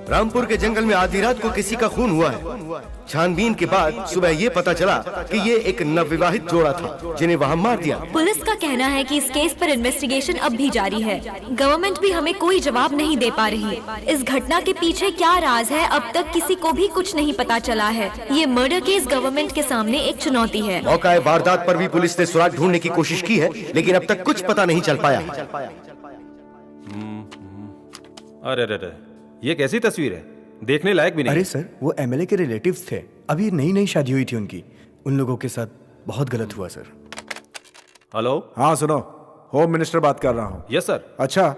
रामपुर के जंगल में आधी रात को किसी का खून हुआ है। छानबीन के बाद सुबह ये पता चला कि ये एक नवविवाहित जोड़ा था जिन्हें वहाँ मार दिया। पुलिस का कहना है कि इस केस पर इन्वेस्टिगेशन अब भी जारी है। गवर्नमेंट भी हमें कोई जवाब नहीं दे पा रही। इस घटना के पीछे क्या राज है, अब तक किसी को भी कुछ नहीं पता चला है। ये मर्डर केस गवर्नमेंट के सामने एक चुनौती है। मौका वारदात पर भी पुलिस ने सुराग ढूंढने की कोशिश की है, लेकिन अब तक कुछ पता नहीं चल पाया। अरे अरे, ये कैसी तस्वीर है, देखने लायक भी नहीं। अरे सर, वो एमएलए के रिलेटिव्स थे, अभी नई नई शादी हुई थी उनकी। उन लोगों के साथ बहुत गलत हुआ सर। हेलो। हाँ सुनो, होम मिनिस्टर बात कर रहा हूँ। Yes sir. अच्छा,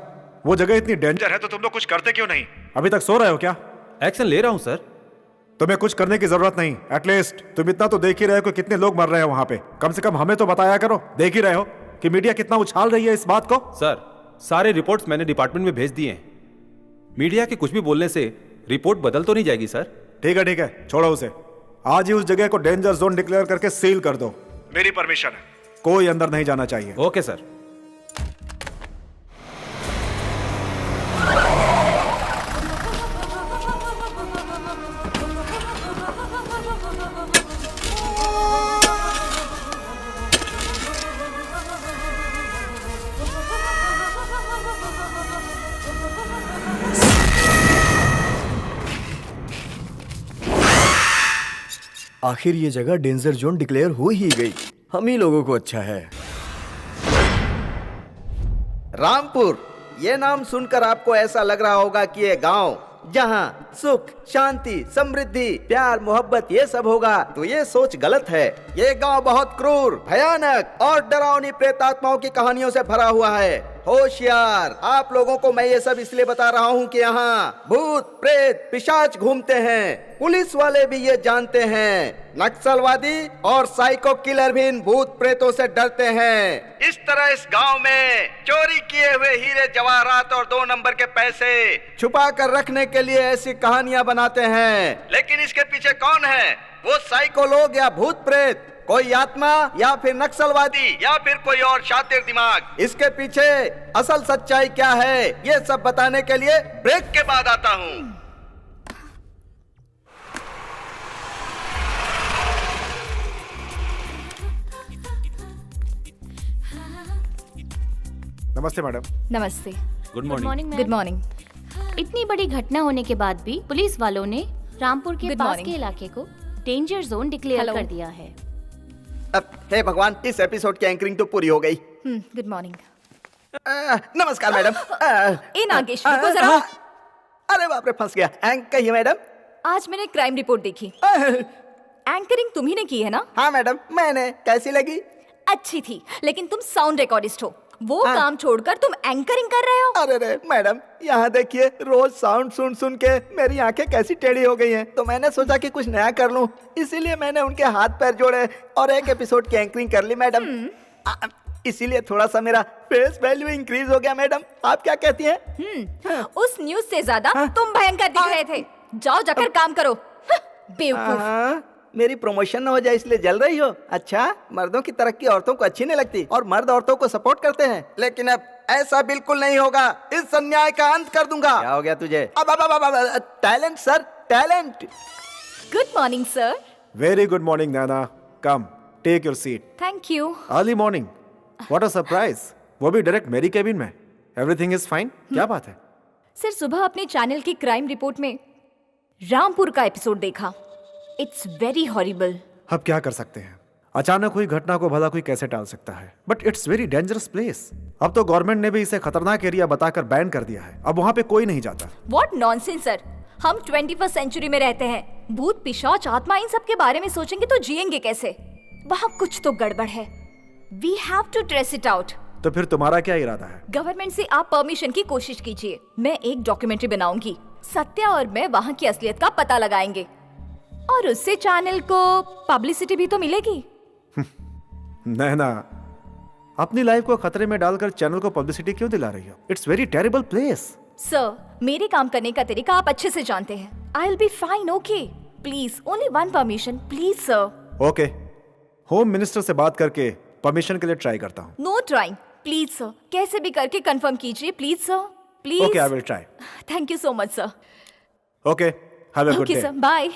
वो जगह इतनी डेंजर है तो तुम लोग कुछ करते क्यों नहीं? अभी तक सो रहे हो क्या? एक्शन ले रहा हूँ सर। तुम्हें कुछ करने की जरूरत नहीं। एटलीस्ट तुम इतना तो देख ही रहे हो कि कितने लोग मर रहे हैं वहां पे। कम से कम हमें तो बताया करो। देख ही रहे हो कि मीडिया कितना उछाल रही है इस बात को। सर, सारे रिपोर्ट्स मैंने डिपार्टमेंट में भेज दिए हैं। मीडिया के कुछ भी बोलने से रिपोर्ट बदल तो नहीं जाएगी सर? ठीक है, छोड़ो उसे। आज ही उस जगह को डेंजर जोन डिक्लेयर करके सील कर दो। मेरी परमिशन है, कोई अंदर नहीं जाना चाहिए। Okay sir. आखिर ये जगह डेंजर जोन डिक्लेयर हो ही गई। हम ही लोगों को अच्छा है। रामपुर, ये नाम सुनकर आपको ऐसा लग रहा होगा कि ये गांव जहाँ सुख, शांति, समृद्धि, प्यार, मोहब्बत ये सब होगा, तो ये सोच गलत है। ये गांव बहुत क्रूर, भयानक और डरावनी प्रेतात्माओं की कहानियों से भरा हुआ है। होशियार, आप लोगों को मैं ये सब इसलिए बता रहा हूँ कि यहाँ भूत, प्रेत, पिशाच घूमते हैं। पुलिस वाले भी ये जानते हैं। नक्सलवादी और साइको किलर भी इन भूत प्रेतों से डरते हैं। इस तरह इस गांव में चोरी किए हुए हीरे जवाहरात और 2 नंबर के पैसे छुपा कर रखने के लिए ऐसी कहानियां बनाते हैं। लेकिन इसके पीछे कौन है? वो साइको लोग या भूत प्रेत, कोई आत्मा या फिर नक्सलवादी या फिर कोई और शातिर दिमाग। इसके पीछे असल सच्चाई क्या है, ये सब बताने के लिए ब्रेक के बाद आता हूँ। नमस्ते मैडम। नमस्ते। Good morning. Good morning. इतनी बड़ी घटना होने के बाद भी पुलिस वालों ने रामपुर के Good पास morning. के इलाके को डेंजर जोन डिक्लेयर Hello. कर दिया है। अब हे भगवान, इस एपिसोड की एंकरिंग तो पूरी हो गई। Good morning. नमस्कार मैडम। ए नागेश, रुको जरा। अरे बाप रे, फंस गया। एंक कहिए मैडम। आज मैंने क्राइम रिपोर्ट देखी। एंकरिंग तुम्ही ने की है ना? हाँ मैडम, मैंने। कैसी लगी? अच्छी थी, लेकिन तुम साउंड रिकॉर्डिस्ट हो। वो काम छोड़कर तुम एंकरिंग कर रहे हो। अरे रे मैडम, यहाँ देखिए, रोज साउंड सुन सुन के मेरी आंखें कैसी टेढ़ी हो गई हैं। तो मैंने सोचा कि कुछ नया कर लूं, इसीलिए मैंने उनके हाथ पैर जोड़े और एक एपिसोड की एंकरिंग कर ली मैडम। इसीलिए थोड़ा सा मेरा फेस वैल्यू इंक्रीज हो गया मैडम। आप क्या कहती हैं? उस न्यूज से ज्यादा तुम भयंकर दिख रहे थे। जाओ जाकर काम करो। बेवकूफ। मेरी प्रमोशन न हो जाए इसलिए जल रही हो? अच्छा, मर्दों की तरक्की औरतों को अच्छी नहीं लगती और मर्द औरतों को सपोर्ट करते हैं, लेकिन अब ऐसा बिल्कुल नहीं होगा। इस अन्याय का अंत कर दूंगा। क्या हो गया तुझे? अब talent sir, talent. Good morning sir. Very good morning Naina. Come take your seat. Thank you. Early morning, what a surprise. वो भी डायरेक्ट मेरी केबिन में। Everything is fine? क्या बात है? सर, सुबह अपने चैनल की क्राइम रिपोर्ट में रामपुर का एपिसोड देखा। It's very horrible. अब क्या कर सकते हैं, अचानक हुई घटना को भला कोई कैसे टाल सकता है। But it's very dangerous place. अब तो गवर्नमेंट ने भी इसे खतरनाक एरिया बताकर बैन कर दिया है। अब वहाँ पे कोई नहीं जाता। व्हाट नॉनसेंस सर, हम 21st सेंचुरी में रहते हैं। भूत, पिशाच, आत्मा, इन सब के बारे में सोचेंगे तो जिएंगे कैसे? वहाँ कुछ तो गड़बड़ है। We have to trace it out. तो फिर तुम्हारा क्या इरादा है? गवर्नमेंट से आप परमिशन की कोशिश कीजिए। मैं एक डॉक्यूमेंट्री बनाऊंगी। सत्या और मैं वहाँ की असलियत का पता लगाएंगे और उससे चैनल को पब्लिसिटी भी तो मिलेगी। नैना, अपनी लाइफ को खतरे में डालकर चैनल को पब्लिसिटी क्यों दिला रही हो? It's very terrible place. Sir, मेरे काम करने का तरीका आप अच्छे से जानते हैं। I will be fine, okay? Please, only one permission, please sir. Okay, home minister से बात करके परमिशन के लिए ट्राई करता हूँ। No trying, please sir. कैसे भी करके कंफर्म कीजिए, please sir, please. Okay, I will try. Thank you so much sir. Okay, have a good okay day. Sir, bye.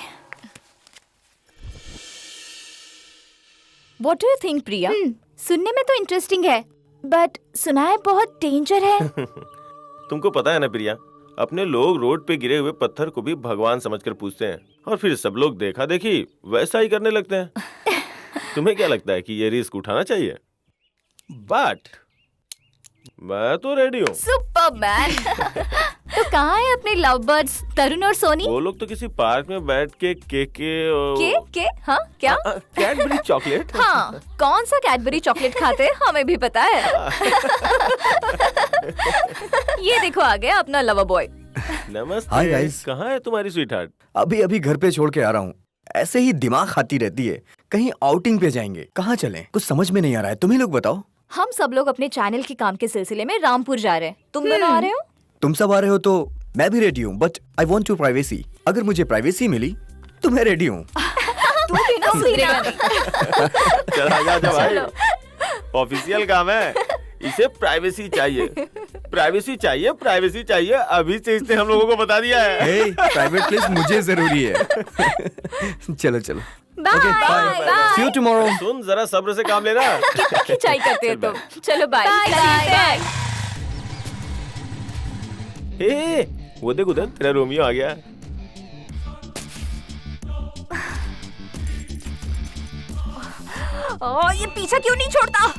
What do you think Priya? सुनने में तो इंटरेस्टिंग है, बट सुना है बहुत डेंजर है। तुमको पता है ना प्रिया, अपने लोग रोड पे गिरे हुए पत्थर को भी भगवान समझकर पूजते हैं और फिर सब लोग देखा देखी वैसा ही करने लगते हैं। तुम्हें क्या लगता है कि ये रिस्क उठाना चाहिए? बट मैं तो रेडी हूँ। सुपरमैन। तो कहाँ है अपने लव बर्ड्स तरुण और सोनी? वो लोग तो किसी पार्क में बैठ के के हाँ क्या? Cadbury chocolate. हाँ, कौन सा कैडबरी चॉकलेट खाते हैं हमें भी पता है। ये देखो आ गया अपना लवर बॉय। नमस्ते। Hi guys। कहाँ है तुम्हारी स्वीटहार्ट? अभी अभी घर पे छोड़ के आ रहा हूँ। ऐसे ही दिमाग खाती रहती है। कहीं आउटिंग पे जाएंगे, कहाँ चलें? कुछ समझ में नहीं आ रहा है, तुम ही लोग बताओ। हम सब लोग अपने चैनल के काम के सिलसिले में रामपुर जा रहे हैं। तुम दोनों आ रहे हो? तुम सब आ रहे हो तो मैं भी रेडी हूँ, but I want your privacy. अगर मुझे प्राइवेसी मिली तो मैं रेडी हूँ। तू भी ना सुनेगा नहीं। चल आजा भाई, ऑफिशियल काम है। इसे प्राइवेसी चाहिए, प्राइवेसी चाहिए, प्राइवेसी चाहिए। अभी से इसने हम लोगों को बता दिया है। प्राइवेट प्लेस मुझे जरूरी है। चलो चलो, bye bye. See you tomorrow. सुन, जरा सब्र से काम लेना। कितना खिंचाई करते हो तुम। चलो बाय बाय। ए, वो देख उधर तेरा रोमियो आ गया। ये पीछा क्यों नहीं छोड़ता?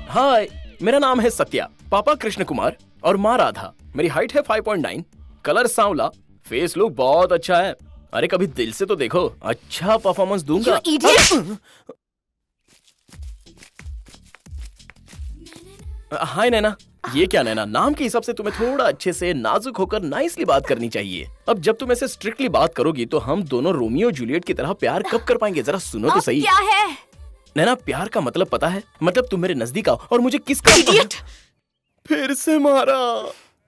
हाय, मेरा नाम है सत्या, पापा कृष्ण कुमार और माँ राधा। मेरी हाइट है 5.9, कलर सांवला, फेस लुक बहुत अच्छा है। अरे कभी दिल से तो देखो, अच्छा परफॉर्मेंस दूंगा। You idiot! हाय नैना। ये क्या नैना, नाम के हिसाब से तुम्हें थोड़ा अच्छे से नाजुक होकर नाइसली बात करनी चाहिए। अब जब तुम ऐसे स्ट्रिक्टली बात करोगी तो हम दोनों रोमियो जूलियट की तरह प्यार कब कर पाएंगे? जरा सुनो तो सही। क्या है? नैना, प्यार का मतलब पता है? मतलब तुम मेरे नजदीक आओ और मुझे किसका इडियट फिर से मारा।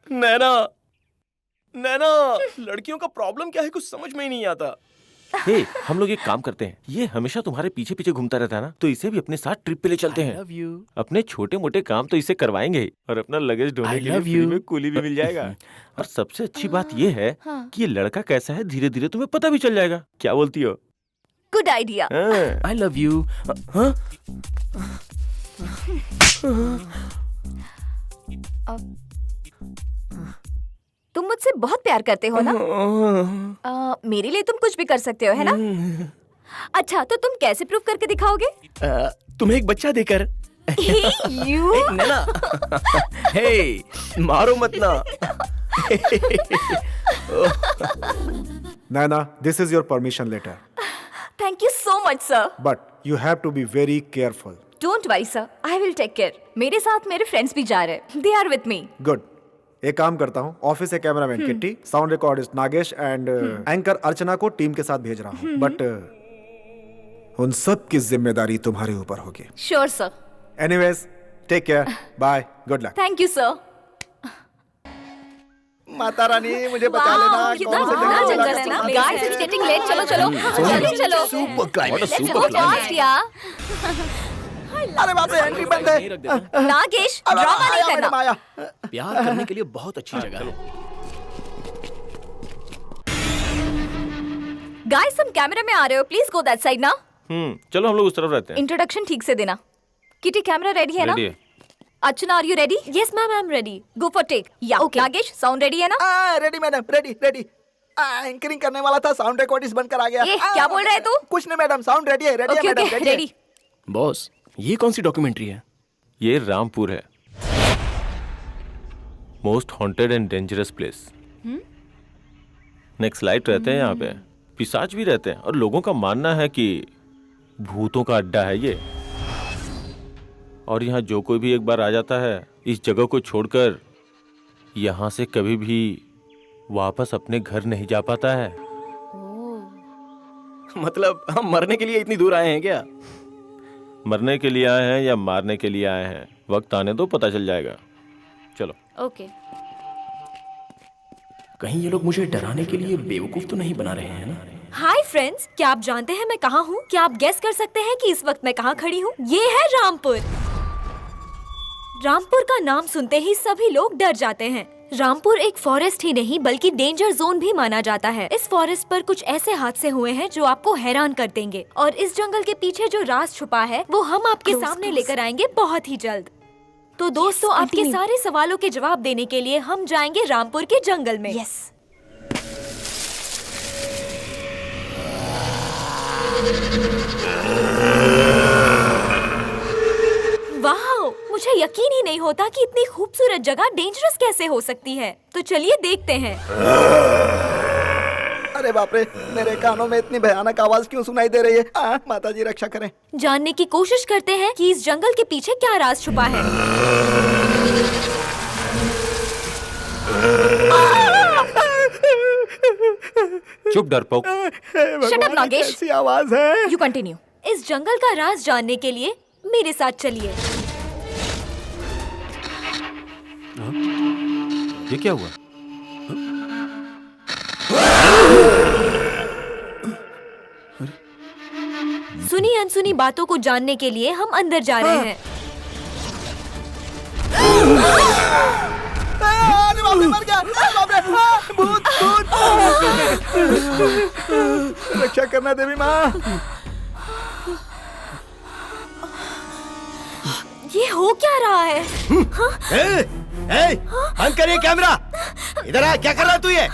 नैना, नैना, लड़कियों का प्रॉब्लम क्या है कुछ समझ में ही नहीं आता। हे, हम लोग एक काम करते हैं, ये हमेशा तुम्हारे पीछे पीछे घूमता रहता है ना, तो इसे भी अपने साथ ट्रिप पे ले चलते हैं। अपने छोटे मोटे काम तो इसे करवाएंगे ही, और अपना लगेज ढोने के लिए फ्री में कूली भी मिल जाएगा। और सबसे अच्छी बात ये है कि ये लड़का कैसा है धीरे धीरे तुम्हें पता भी चल जाएगा। क्या बोलती हो? Good idea. I love you. तुम मुझसे बहुत प्यार करते हो ना? मेरे लिए तुम कुछ भी कर सकते हो, है ना? अच्छा, तो तुम कैसे प्रूव करके दिखाओगे? तुम्हें एक बच्चा देकर। यू नैना, हे, मारो मत ना। Naina, this is your permission letter. Thank you so much sir. But you have to be very careful. Don't worry sir, I will take care. मेरे साथ मेरे फ्रेंड्स भी जा रहे हैं, they are with me. Good. एक काम करता हूँ, ऑफिस से cameraman Kitty, sound recordist Nagesh and anchor Archana को टीम के साथ भेज रहा हूँ। बट उन सब की जिम्मेदारी तुम्हारे ऊपर होगी। Sure sir. Anyways, take care, bye, good luck. Thank you sir. Mata Rani मुझे बचा लेना। कितना कौन से बड़ा जंगल जंगल है ना। Guys, it's getting late. चलो चलो चलो चलो। Super climax. Let's go fast यार। अरे बाप रे, एंट्री बंद है। नागेश, ड्रामा नहीं करना। माया। प्यार करने के लिए बहुत अच्छी जगह है। गाइस, तुम कैमरे में आ रहे हो, प्लीज गो दैट साइड ना। चलो हम लोग उस तरफ रहते हैं। इंट्रोडक्शन ठीक से देना। किटी, कैमरा रेडी है ना? रेडी है। Archana, are you ready? Yes ma'am, I am ready. Go for take. Yeah Nagesh, sound ready है ना? Ready madam, ready ready. Anchoring करने वाला था, साउंड रिकॉर्डिस्ट बनकर आ गया। क्या बोल रहे तू? कुछ नहीं मैडम, साउंड रेडी है, रेडी है मैडम, रेडी है। रेडी। बॉस, ये कौन सी डॉक्यूमेंट्री है? ये रामपुर है, most haunted and dangerous place. Next light रहते हैं यहाँ पे, पिशाच भी रहते हैं, और लोगों का मानना है कि भूतों का अड्डा है ये। और यहाँ जो कोई भी एक बार आ जाता है, इस जगह को छोड़कर यहाँ से कभी भी वापस अपने घर नहीं जा पाता है। मतलब हम मरने के लिए इतनी दूर आए हैं क्या? मरने के लिए आए हैं या मारने के लिए आए हैं, वक्त आने दो, पता चल जाएगा। चलो। ओके। कहीं ये लोग मुझे डराने के लिए बेवकूफ तो नहीं बना रहे हैं ना? हाय फ्रेंड्स, क्या आप जानते हैं मैं कहाँ हूँ? क्या आप गेस कर सकते हैं कि इस वक्त मैं कहाँ खड़ी हूँ? ये है रामपुर। रामपुर का नाम सुनते ही सभी लोग डर जाते हैं। रामपुर एक फॉरेस्ट ही नहीं बल्कि डेंजर जोन भी माना जाता है। इस फॉरेस्ट पर कुछ ऐसे हादसे हुए हैं जो आपको हैरान कर देंगे, और इस जंगल के पीछे जो राज छुपा है वो हम आपके सामने लेकर आएंगे बहुत ही जल्द। तो दोस्तों, आपके सारे सवालों के जवाब देने के लिए हम जाएंगे रामपुर के जंगल में। वाह, मुझे यकीन ही नहीं होता कि इतनी खूबसूरत जगह डेंजरस कैसे हो सकती है। तो चलिए देखते हैं। अरे बाप रे, मेरे कानों में इतनी भयानक आवाज क्यों सुनाई दे रही है? माता जी रक्षा करें। जानने की कोशिश करते हैं कि इस जंगल के पीछे क्या राज छुपा है। चुप डरपोक। Shut up Nagesh. कैसी आवाज है? You continue. इस जंगल का राज जानने के लिए मेरे साथ चलिए। ये क्या हुआ? सुनी अनसुनी बातों को जानने के लिए हम अंदर जा रहे हैं। अरे बाप रे, मर गया। अरे बाप रे, भूत भूत। रक्षा करना देवी माँ। ये हो क्या रहा है? बंद करिए कैमरा। इधर आ, क्या कर रहा है तू ये?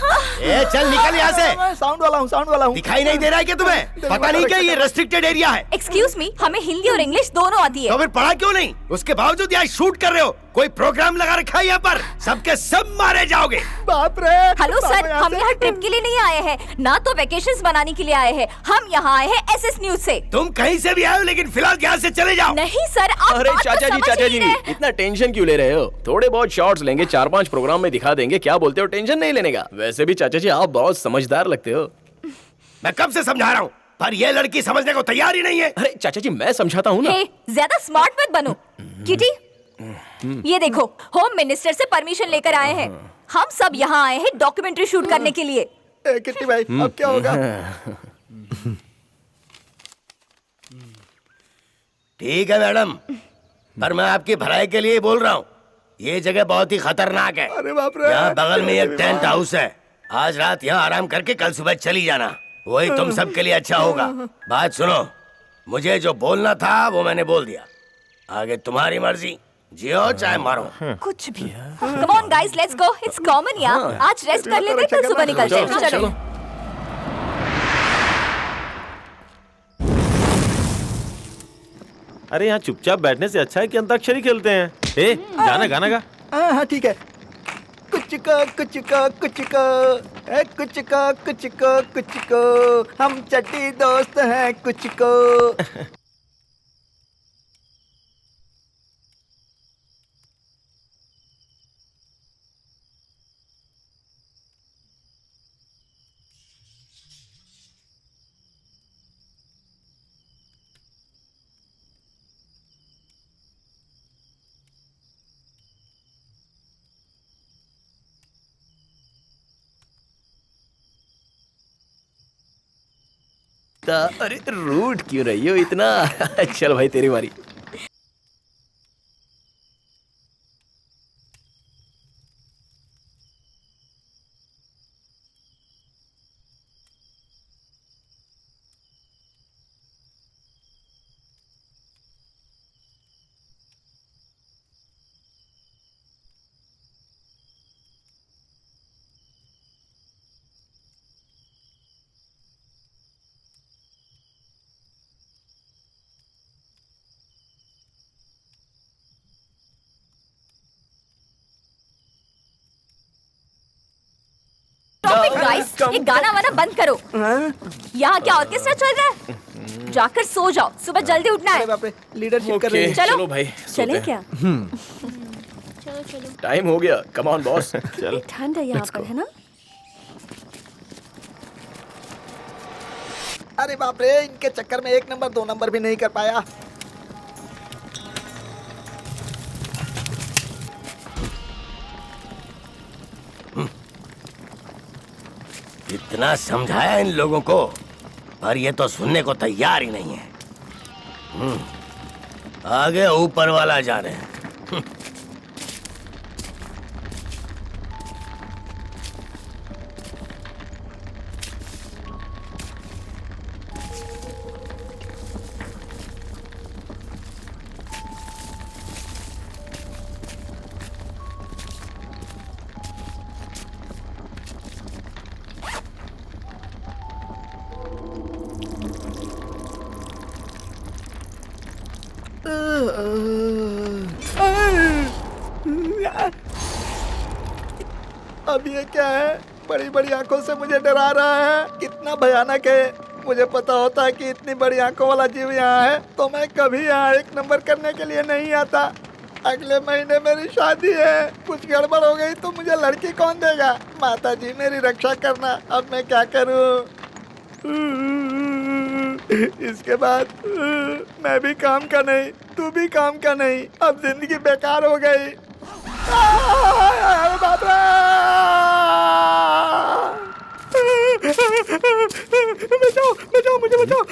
चल निकल यहाँ से। साउंड वाला हूँ। दिखाई नहीं दे रहा है क्या तुम्हें? पता नहीं क्या ये रेस्ट्रिक्टेड एरिया है? एक्सक्यूज मी, हमें हिंदी और इंग्लिश दोनों आती है। तो फिर पढ़ा क्यों नहीं? उसके बावजूद यहाँ शूट कर रहे हो। कोई प्रोग्राम लगा रखा है यहाँ पर? सबके सब मारे जाओगे। बाप रे। हेलो सर, हम यहाँ ट्रिप के लिए नहीं आए हैं, ना तो वेकेशंस बनाने के लिए आए हैं। हम यहाँ आए हैं एसएस न्यूज से। तुम कहीं से भी आए हो, लेकिन फिलहाल यहाँ से चले जाओ। नहीं सर, आप अरे बात तो चाचा समझ ही जी नहीं रहे। इतना टेंशन क्यों ले रहे हो? थोड़े बहुत शॉट्स लेंगे, 4-5 प्रोग्राम में दिखा देंगे। क्या बोलते हो? टेंशन नहीं लेने का। वैसे भी चाचा जी आप बहुत समझदार लगते हो। मैं कब से समझा रहा हूँ, पर ये लड़की समझने को तैयार ही नहीं है। अरे चाचा जी मैं समझाता हूँ ना। हे, ज्यादा स्मार्ट मत बनो। किटी, ये देखो, होम मिनिस्टर से परमिशन लेकर आए हैं। हम सब यहाँ आए हैं डॉक्यूमेंट्री शूट करने के लिए। किट्टी भाई, अब क्या होगा? ठीक है मैडम, पर मैं आपकी भलाई के लिए बोल रहा हूँ, ये जगह बहुत ही खतरनाक है। अरे बाप रे। यहाँ बगल में एक टेंट हाउस है। आज रात यहाँ आराम करके कल सुबह चली जाना, वही तुम सबके लिए अच्छा होगा। बात सुनो, मुझे जो बोलना था वो मैंने बोल दिया। आगे तुम्हारी मर्जी, जियो चाहे मारो। कुछ भी। Come on guys, let's go. It's common यार। आज रेस्ट कर लेते, कल सुबह निकलते हैं। चलो। अरे यहाँ चुपचाप बैठने से अच्छा है कि अंताक्षरी खेलते हैं। ए, गाना गाना गा। हाँ ठीक है। कुछ को हम चट्टी दोस्त हैं कुछ को। अरे रूट क्यों रही हो इतना? चल भाई तेरी बारी। गाइस, ये गाना वाना बंद करो। यहाँ क्या ऑर्केस्ट्रा चल रहा है? जाकर सो जाओ, सुबह जल्दी उठना है। लीडरशिप कर रही है। चलो भाई, चले क्या? चलो टाइम हो गया। Come on boss. चल। ठंड है यहाँ पर, है ना? अरे बाप रे, इनके चक्कर में 1 नंबर 2 नंबर भी नहीं कर पाया। इतना समझाया इन लोगों को, पर ये तो सुनने को तैयार ही नहीं है। आगे ऊपर वाला जाने। अब ये क्या है? बड़ी बड़ी आंखों से मुझे डरा रहा है। कितना भयानक है। मुझे पता होता है कि इतनी बड़ी आंखों वाला जीव यहाँ है तो मैं कभी यहाँ 1 नंबर करने के लिए नहीं आता। अगले महीने मेरी शादी है। कुछ गड़बड़ हो गई तो मुझे लड़की कौन देगा? माता जी मेरी रक्षा करना। अब मैं क्या करूँ? इसके बाद मैं भी काम का नहीं, तू भी काम का नहीं। अब जिंदगी बेकार हो गई। बाप रे! बचाओ बचाओ मुझे बचाओ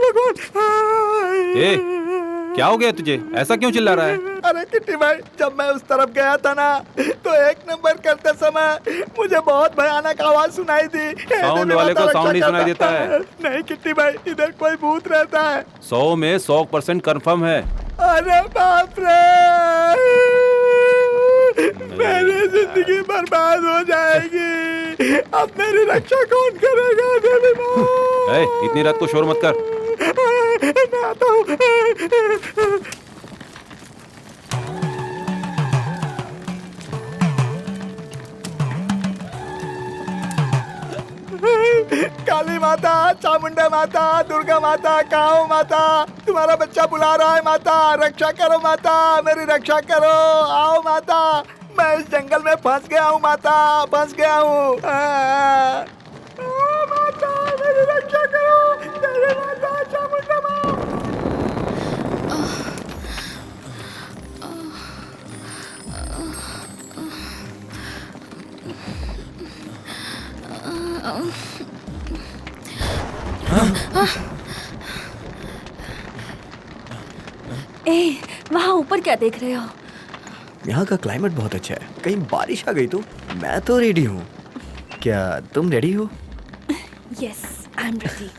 भगवान। ए, क्या हो गया तुझे? ऐसा क्यों चिल्ला रहा है? अरे किट्टी भाई, जब मैं उस तरफ गया था ना तो 1 नंबर करते समय मुझे बहुत भयानक आवाज सुनाई दी। साउंड वाले को साउंड ही सुनाई देता है। नहीं किट्टी भाई, इधर कोई भूत रहता है। 100 में 100% कंफर्म है। अरे बाप रे, मेरी जिंदगी बर्बाद हो जाएगी। अब मेरी रक्षा कौन करेगा? देवी माँ। ए, इतनी रात को शोर मत कर। मैं आता हूँ। काली माता, चामुंडा माता, दुर्गा माता, काऊ माता, तुम्हारा बच्चा बुला रहा है। माता रक्षा करो, माता मेरी रक्षा करो। आओ माता, मैं इस जंगल में फंस गया हूँ। माता फंस गया हूँ। माता मेरी रक्षा करो। देवी माता, चामुंडा माँ। ए, वहाँ ऊपर क्या देख रहे हो? यहाँ का क्लाइमेट बहुत अच्छा है। कहीं बारिश आ गई तो? मैं तो रेडी हूँ। क्या तुम रेडी हो? Yes, I am ready.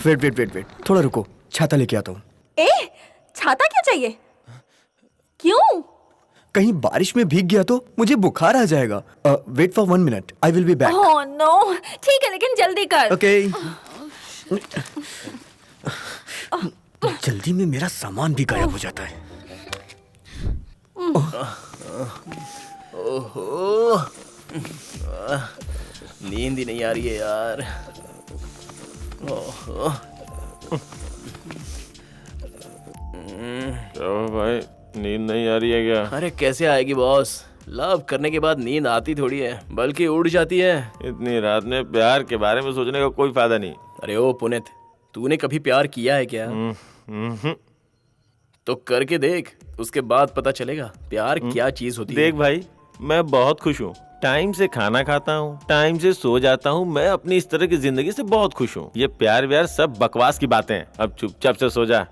Wait, थोड़ा रुको, छाता लेके आता हूँ। ए, छाता क्यों चाहिए? क्यों? कहीं बारिश में भीग गया तो मुझे बुखार आ जाएगा। Wait for 1 minute, I will be back. Oh no, ठीक है लेकिन जल्दी कर। ओके। जल्दी में मेरा सामान भी गायब हो जाता है। ओहो, नींद ही नहीं आ रही है यार। ओहो। तो भाई नींद नहीं आ रही है क्या? अरे कैसे आएगी बॉस? लव करने के बाद नींद आती थोड़ी है, बल्कि उड़ जाती है। इतनी रात में प्यार के बारे में सोचने का कोई फायदा नहीं। अरे ओ पुनित, तूने कभी प्यार किया है क्या? तो करके देख, उसके बाद पता चलेगा प्यार क्या चीज होती है। देख भाई, मैं बहुत खुश हूँ। टाइम से खाना खाता हूँ, टाइम से सो जाता हूँ। मैं अपनी इस तरह की जिंदगी से बहुत खुश हूँ। ये प्यार व्यार सब बकवास की बातें हैं। अब चुपचाप से सो जा।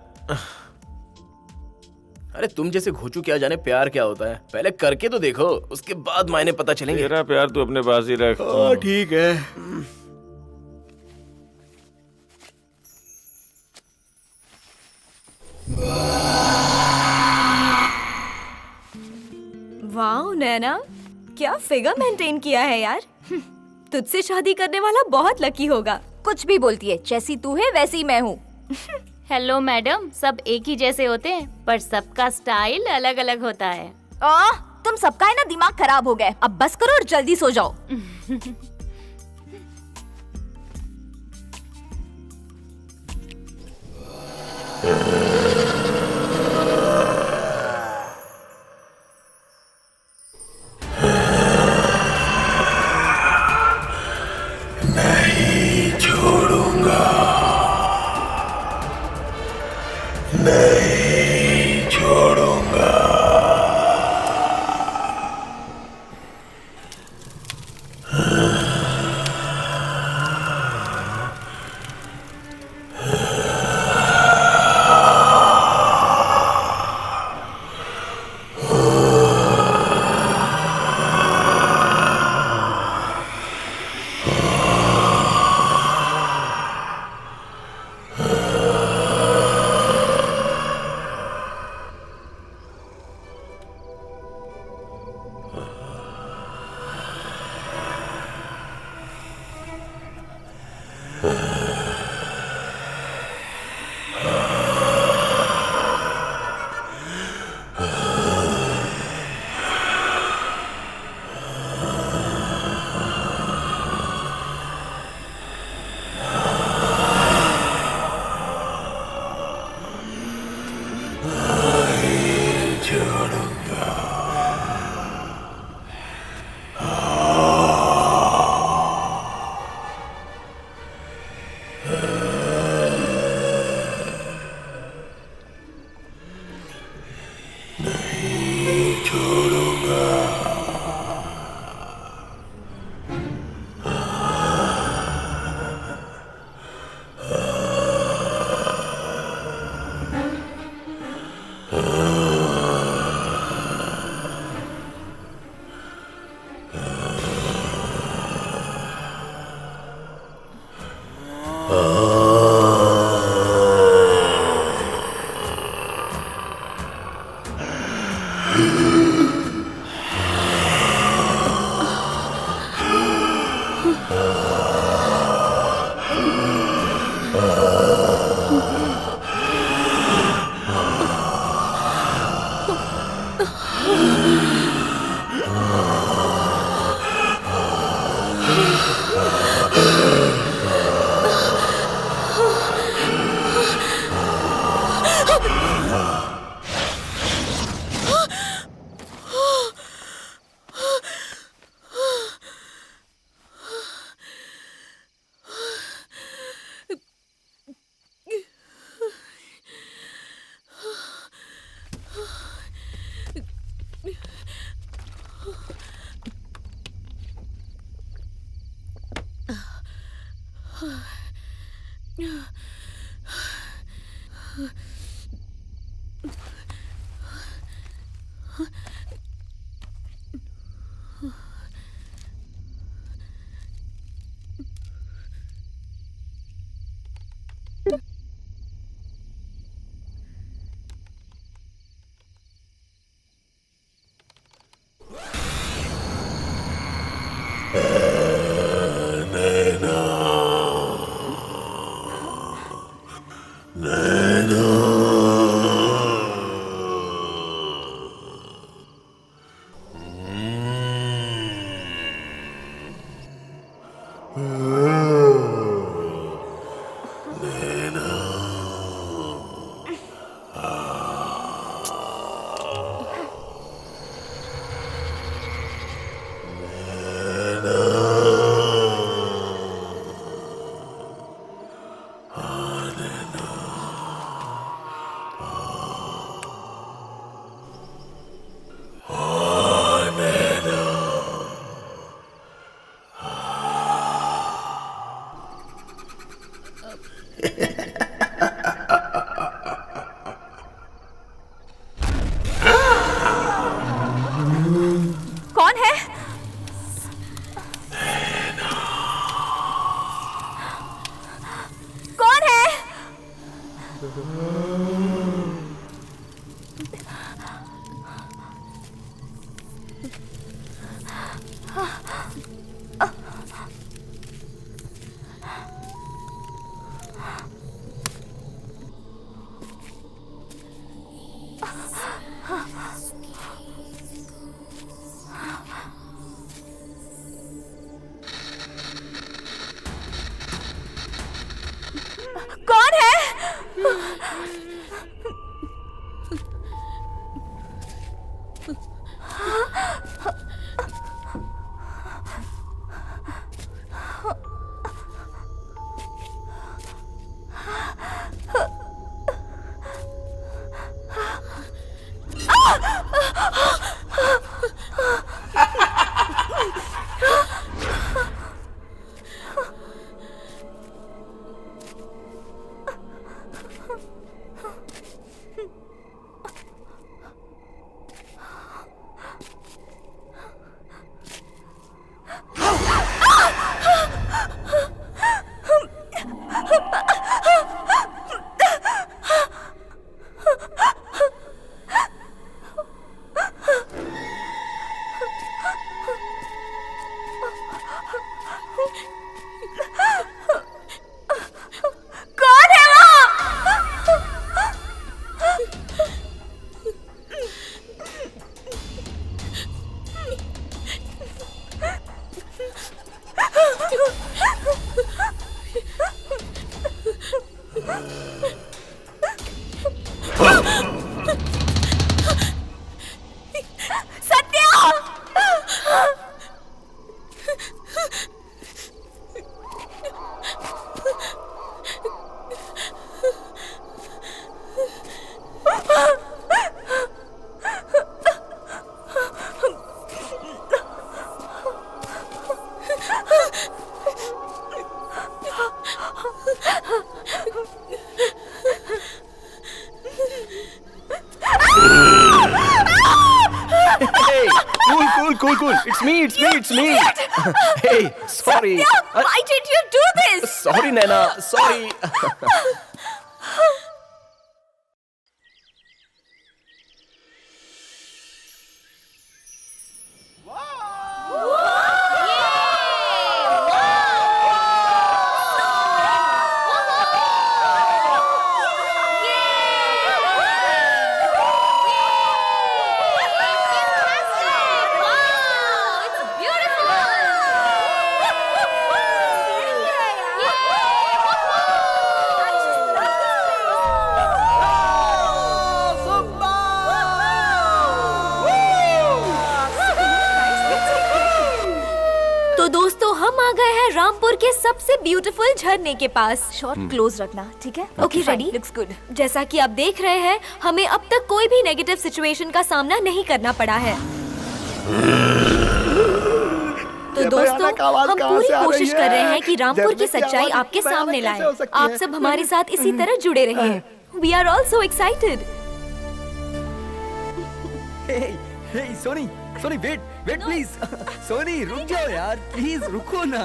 अरे तुम जैसे घोचू क्या जाने प्यार क्या होता है। पहले करके तो देखो, उसके बाद मायने पता चलेंगे। तेरा प्यार तू अपने पास ही रख। ठीक है। वाह नैना, क्या फिगर मेंटेन किया है यार। तुझसे शादी करने वाला बहुत लकी होगा। कुछ भी बोलती है, जैसी तू है वैसी मैं हूँ। हेलो मैडम, सब एक ही जैसे होते हैं पर सबका स्टाइल अलग अलग होता है। तुम सबका है ना दिमाग खराब हो गया। अब बस करो और जल्दी सो जाओ। कौन है? कौन है? कौन है? Cool. It's me. Hey, sorry. Why did you do this? Sorry, Naina. Sorry. तो दोस्तों हम आ गए हैं रामपुर के सबसे ब्यूटीफुल झरने के पास। शॉट क्लोज रखना, ठीक है? Okay ready? Looks good. जैसा कि आप देख रहे हैं, हमें अब तक कोई भी नेगेटिव सिचुएशन का सामना नहीं करना पड़ा है। तो दोस्तों हम पूरी कोशिश कर रहे हैं कि रामपुर की सच्चाई आपके सामने लाएं। आप सब हमारे साथ इसी तरह जुड़े रहिए। We are all so excited. Hey, Soni wait please. Soni रुक जाओ यार, प्लीज रुको ना।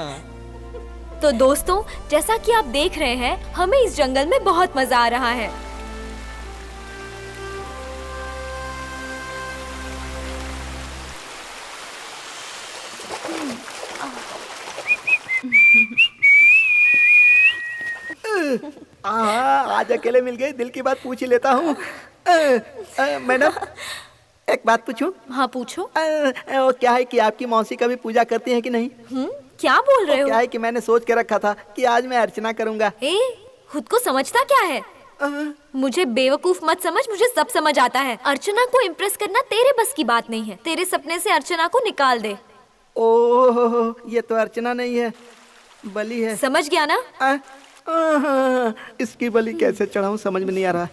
तो दोस्तों जैसा कि आप देख रहे हैं, हमें इस जंगल में बहुत मजा आ रहा है। आज अकेले मिल गए, दिल की बात पूछ ही लेता हूँ। मैडम एक बात पूछूं? हाँ पूछो। वो क्या है कि आपकी मौसी कभी पूजा करती हैं कि नहीं? क्या बोल रहे हो? क्या है कि मैंने सोच के रखा था कि आज मैं अर्चना करूंगा। खुद को समझता क्या है? मुझे बेवकूफ मत समझ, मुझे सब समझ आता है। अर्चना को इम्प्रेस करना तेरे बस की बात नहीं है। तेरे सपने से अर्चना को निकाल दे। ओह, ये तो अर्चना नहीं है, बलि है। समझ गया ना? इसकी बलि कैसे चढ़ाऊं समझ में नहीं आ रहा।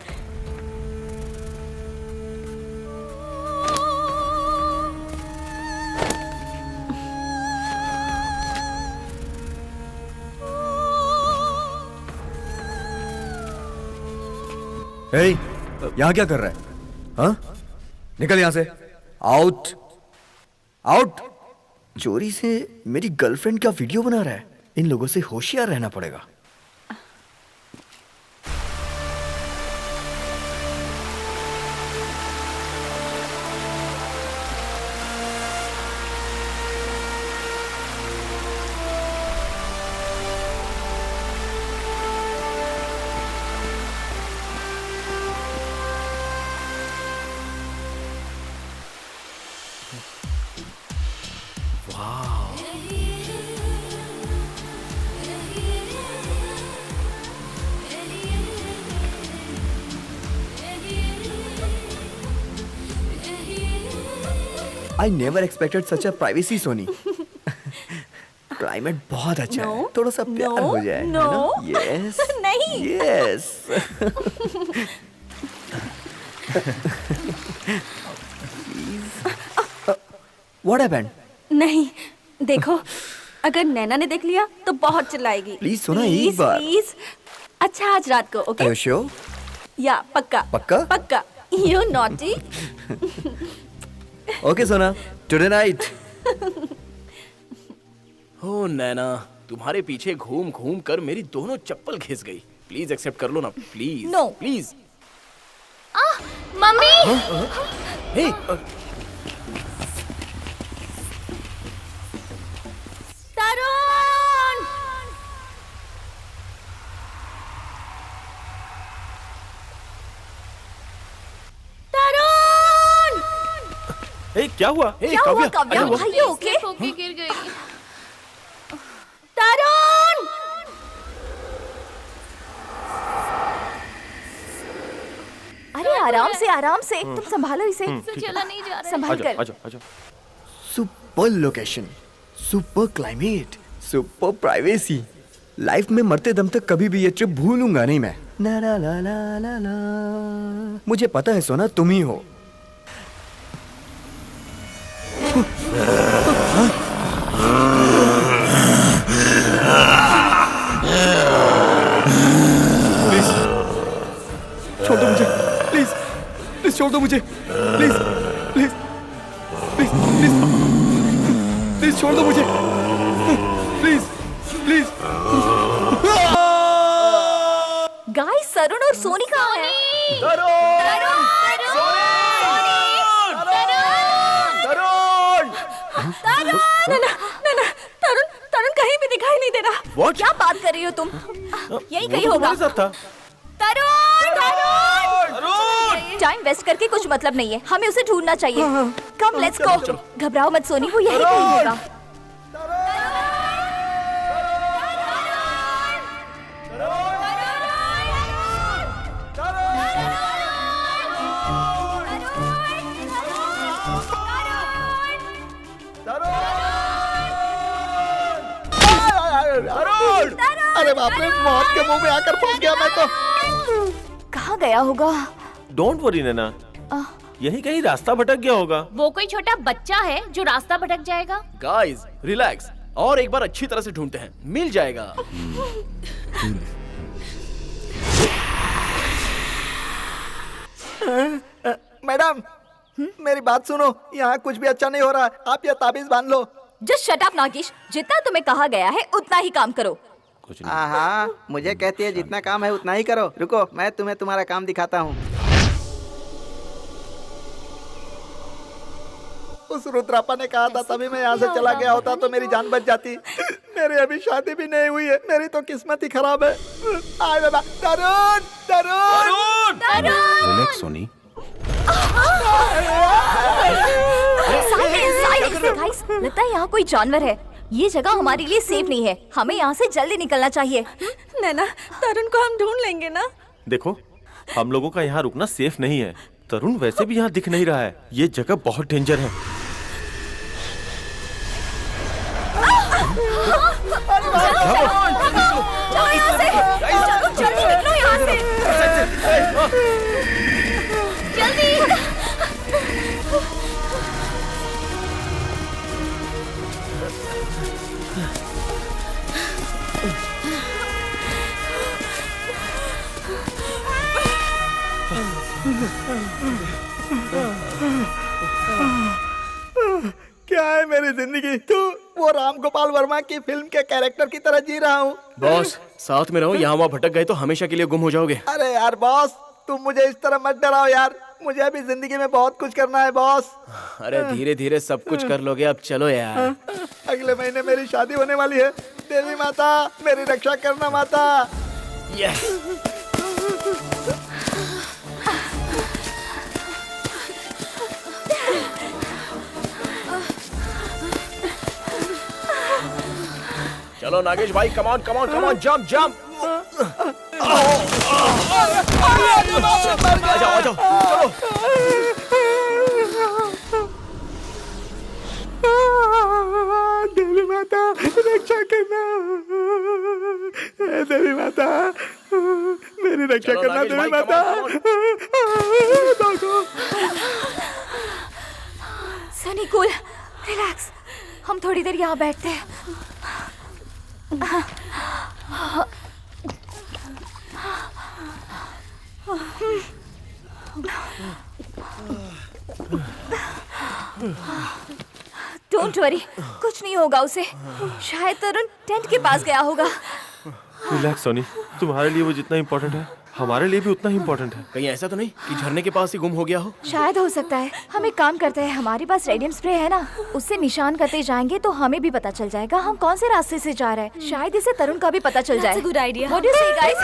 यहाँ क्या कर रहा है? हाँ? निकल यहाँ से। आउट। चोरी से मेरी गर्लफ्रेंड का वीडियो बना रहा है। इन लोगों से होशियार रहना पड़ेगा। I never expected such a privacy, Soni. Climate बहुत अच्छा है, थोड़ा सा प्यार हो जाए, है ना? Yes, नहीं। Yes. What happened? नहीं, देखो अगर नैना ने देख लिया तो बहुत चिल्लाएगी। Please सुना एक बार। प्लीज। अच्छा आज रात को, ओके? Are you sure? या पक्का। पक्का? You naughty। Okay, सोना। Today night. हो नैना, तुम्हारे पीछे घूम घूम कर मेरी दोनों चप्पल घिस गई। प्लीज एक्सेप्ट कर लो ना, प्लीज। No. प्लीज। मम्मी। हे, तरुण। क्या हुआ? क्या हुआ काव्या? Are you okay? गिर गई। तरुण। आराम से तुम संभालो इसे। चला नहीं जा रहा। संभाल कर। आजा आजा। Super location, super climate, super privacy. Life में मरते दम तक कभी भी ये ट्रिप भूलूंगा नहीं मैं। ला ला ला ला ला ला। मुझे पता है सोना तुम ही हो। प्लीज छोड़ दो मुझे, प्लीज प्लीज छोड़ दो मुझे, please please please please please छोड़ दो मुझे, प्लीज प्लीज। गाइस तरुण और सोनी कहाँ है? तरुण कहीं भी दिखाई नहीं दे रहा। What? क्या बात कर रही हो तुम? यही कहीं वो तो होगा। तुम्हारे साथ था। तरुण टाइम वेस्ट करके कुछ मतलब नहीं है, हमें उसे ढूंढना चाहिए। Come let's go. घबराओ मत सोनी, वो यही कहीं होगा। अरे बाप रे, मौत के मुंह में आकर फंस गया मैं तो। कहाँ गया होगा? डोंट वरी नैना, यही कहीं रास्ता भटक गया होगा। वो कोई छोटा बच्चा है जो रास्ता भटक जाएगा। गाइस रिलैक्स, और एक बार अच्छी तरह से ढूंढते हैं, मिल जाएगा। मैडम मेरी बात सुनो, यहाँ कुछ भी अच्छा नहीं हो रहा, आप यह ताबीज बांध लो। जस्ट शट अप नागिश, जितना तुम्हें कहा गया है उतना ही काम करो। कुछ नहीं। हाँ, मुझे कहती है जितना काम है उतना ही करो। रुको, मैं तुम्हें तुम्हारा काम दिखाता हूँ। उस रुद्रापा ने कहा था तभी मैं यहाँ से चला गया होता तो मेरी जान बच जाती। मेरी अभी शादी भी नहीं हुई है, मेरी तो किस्मत ही खराब है। आए बाबा, तरुण तरुण रिलैक्स सोनी। गाइस, लगता है यहाँ कोई जानवर है। ये जगह हमारे लिए सेफ नहीं है, हमें यहाँ से जल्दी निकलना चाहिए। नैना, तरुण को हम ढूंढ लेंगे ना? देखो, हम लोगों का यहाँ रुकना सेफ नहीं है। तरुण वैसे भी यहाँ दिख नहीं रहा है, ये जगह बहुत डेंजर है। जल्दी निकलो यहाँ से। जल्दी। क्या है मेरी जिंदगी? तू वो राम गोपाल वर्मा की फिल्म के कैरेक्टर की तरह जी रहा हूँ। बॉस साथ में रहो, यहाँ वहाँ भटक गए तो हमेशा के लिए गुम हो जाओगे। अरे यार बॉस, तुम मुझे इस तरह मत डराओ यार, मुझे अभी जिंदगी में बहुत कुछ करना है बॉस। अरे धीरे धीरे सब कुछ कर लोगे, अब चलो यार। अगले महीने मेरी शादी होने वाली है। देवी माता मेरी रक्षा करना माता। यस। चलो नागेश भाई, come on come on come on, jump jump. आ जाओ आ जाओ, चलो। देवी माता रक्षा करना, देवी माता मेरी रक्षा चलो, करना, नागेश देवी भाई, माता। सनी कूल, रिलैक्स, हम थोड़ी देर यहाँ बैठते हैं। डोंट वरी, कुछ नहीं होगा उसे। शायद तरुण टेंट के पास गया होगा। रिलैक्स सोनी, तुम्हारे लिए वो जितना इम्पोर्टेंट है हमारे लिए भी उतना ही इम्पोर्टेंट है। कहीं ऐसा तो नहीं कि झरने के पास ही गुम हो गया हो? शायद हो सकता है। हम एक काम करते हैं, हमारे पास रेडियम स्प्रे है ना, उससे निशान करते जाएंगे तो हमें भी पता चल जाएगा हम कौन से रास्ते से जा रहे हैं। शायद इसे तरुण का भी पता चल जाए। Good idea. What do you say, guys?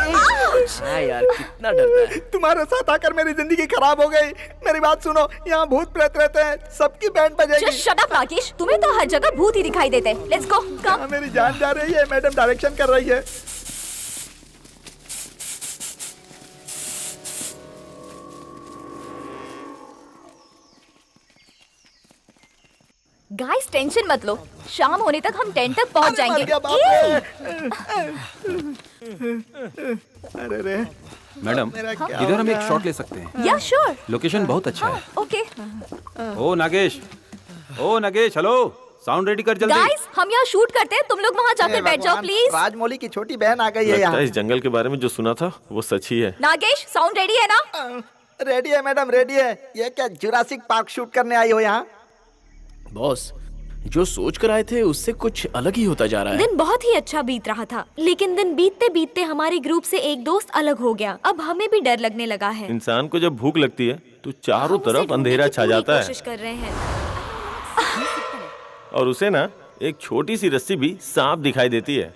हाँ यार, कितना डरता है। तुम्हारे साथ आकर मेरी जिंदगी खराब हो गई। मेरी बात सुनो, यहाँ भूत प्रेत रहते हैं, सबकी बैंड बजेगी। Just shut up, Rakesh. तुम्हें तो हर जगह भूत ही दिखाई देते हैं। Let's go, come. मेरी जान जा रही है, मैडम डायरेक्शन कर रही है। प्लीज टेंशन मत लो, शाम होने तक हम टेंट तक पहुंच जाएंगे। अरे रे मैडम इधर हम एक शॉट ले सकते हैं। या श्योर। लोकेशन बहुत अच्छा है। ओके ओ नागेश, हेलो, साउंड रेडी कर जल्दी। गाइस, हम यहाँ शूट करते हैं, तुम लोग वहाँ जाकर बैठ जाओ प्लीज। राजमौली की छोटी बहन आ गई है लगता यहाँ। है इस जंगल के बारे में जो सुना था वो सच ही है। नागेश, साउंड रेडी है ना? रेडी है मैडम, रेडी है। ये क्या जुरासिक पार्क शूट करने आई हो यहाँ? बॉस, जो सोच कर आए थे उससे कुछ अलग ही होता जा रहा है। दिन बहुत ही अच्छा बीत रहा था, लेकिन दिन बीतते बीतते हमारे ग्रुप से एक दोस्त अलग हो गया। अब हमें भी डर लगने लगा है। इंसान को जब भूख लगती है तो चारों हम उसे तरफ ढूंढने अंधेरा की छा पूरी जाता कोशिश है कर रहे हैं। और उसे ना एक छोटी सी रस्सी भी सांप दिखाई देती है।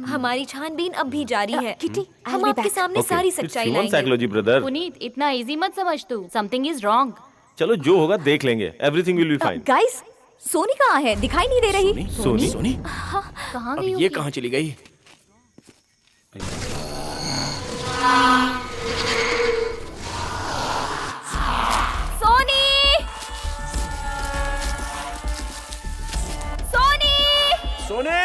हमारी छानबीन अब भी जारी है। किटी, हम आपके सामने सारी सच्चाई लाएंगे। साइकोलॉजी ब्रदर, पुनीत, इतना इजी मत समझ तू। Something is wrong. चलो जो होगा देख लेंगे। Everything will be fine. Guys, Soni कहाँ है? दिखाई नहीं दे रही। सोनी? सोनी? कहाँ अब गई ये होगी? कहाँ चली गई? सोनी! सोनी! सोनी!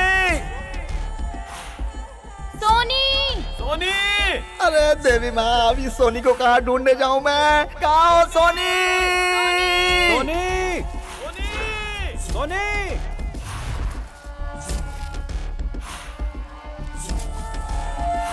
सोनी! सोनी! अरे देवी माँ, अभी सोनी को कहाँ ढूंढने जाऊँ मैं? कहाँ हो सोनी? सोनी, सोनी, सोनी!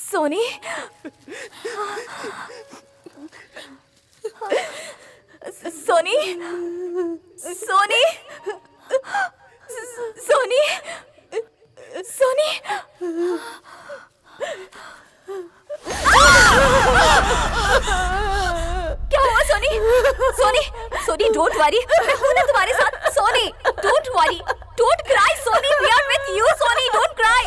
सोनी! सोनी! सोनी? सोनी? सोनी? सोनी? सोनी? क्या हुआ सोनी? सोनी? सोनी, डोंट वरी, मैं हूं ना तुम्हारे साथ। Soni, don't worry, don't cry Soni, we are with you Soni, don't cry.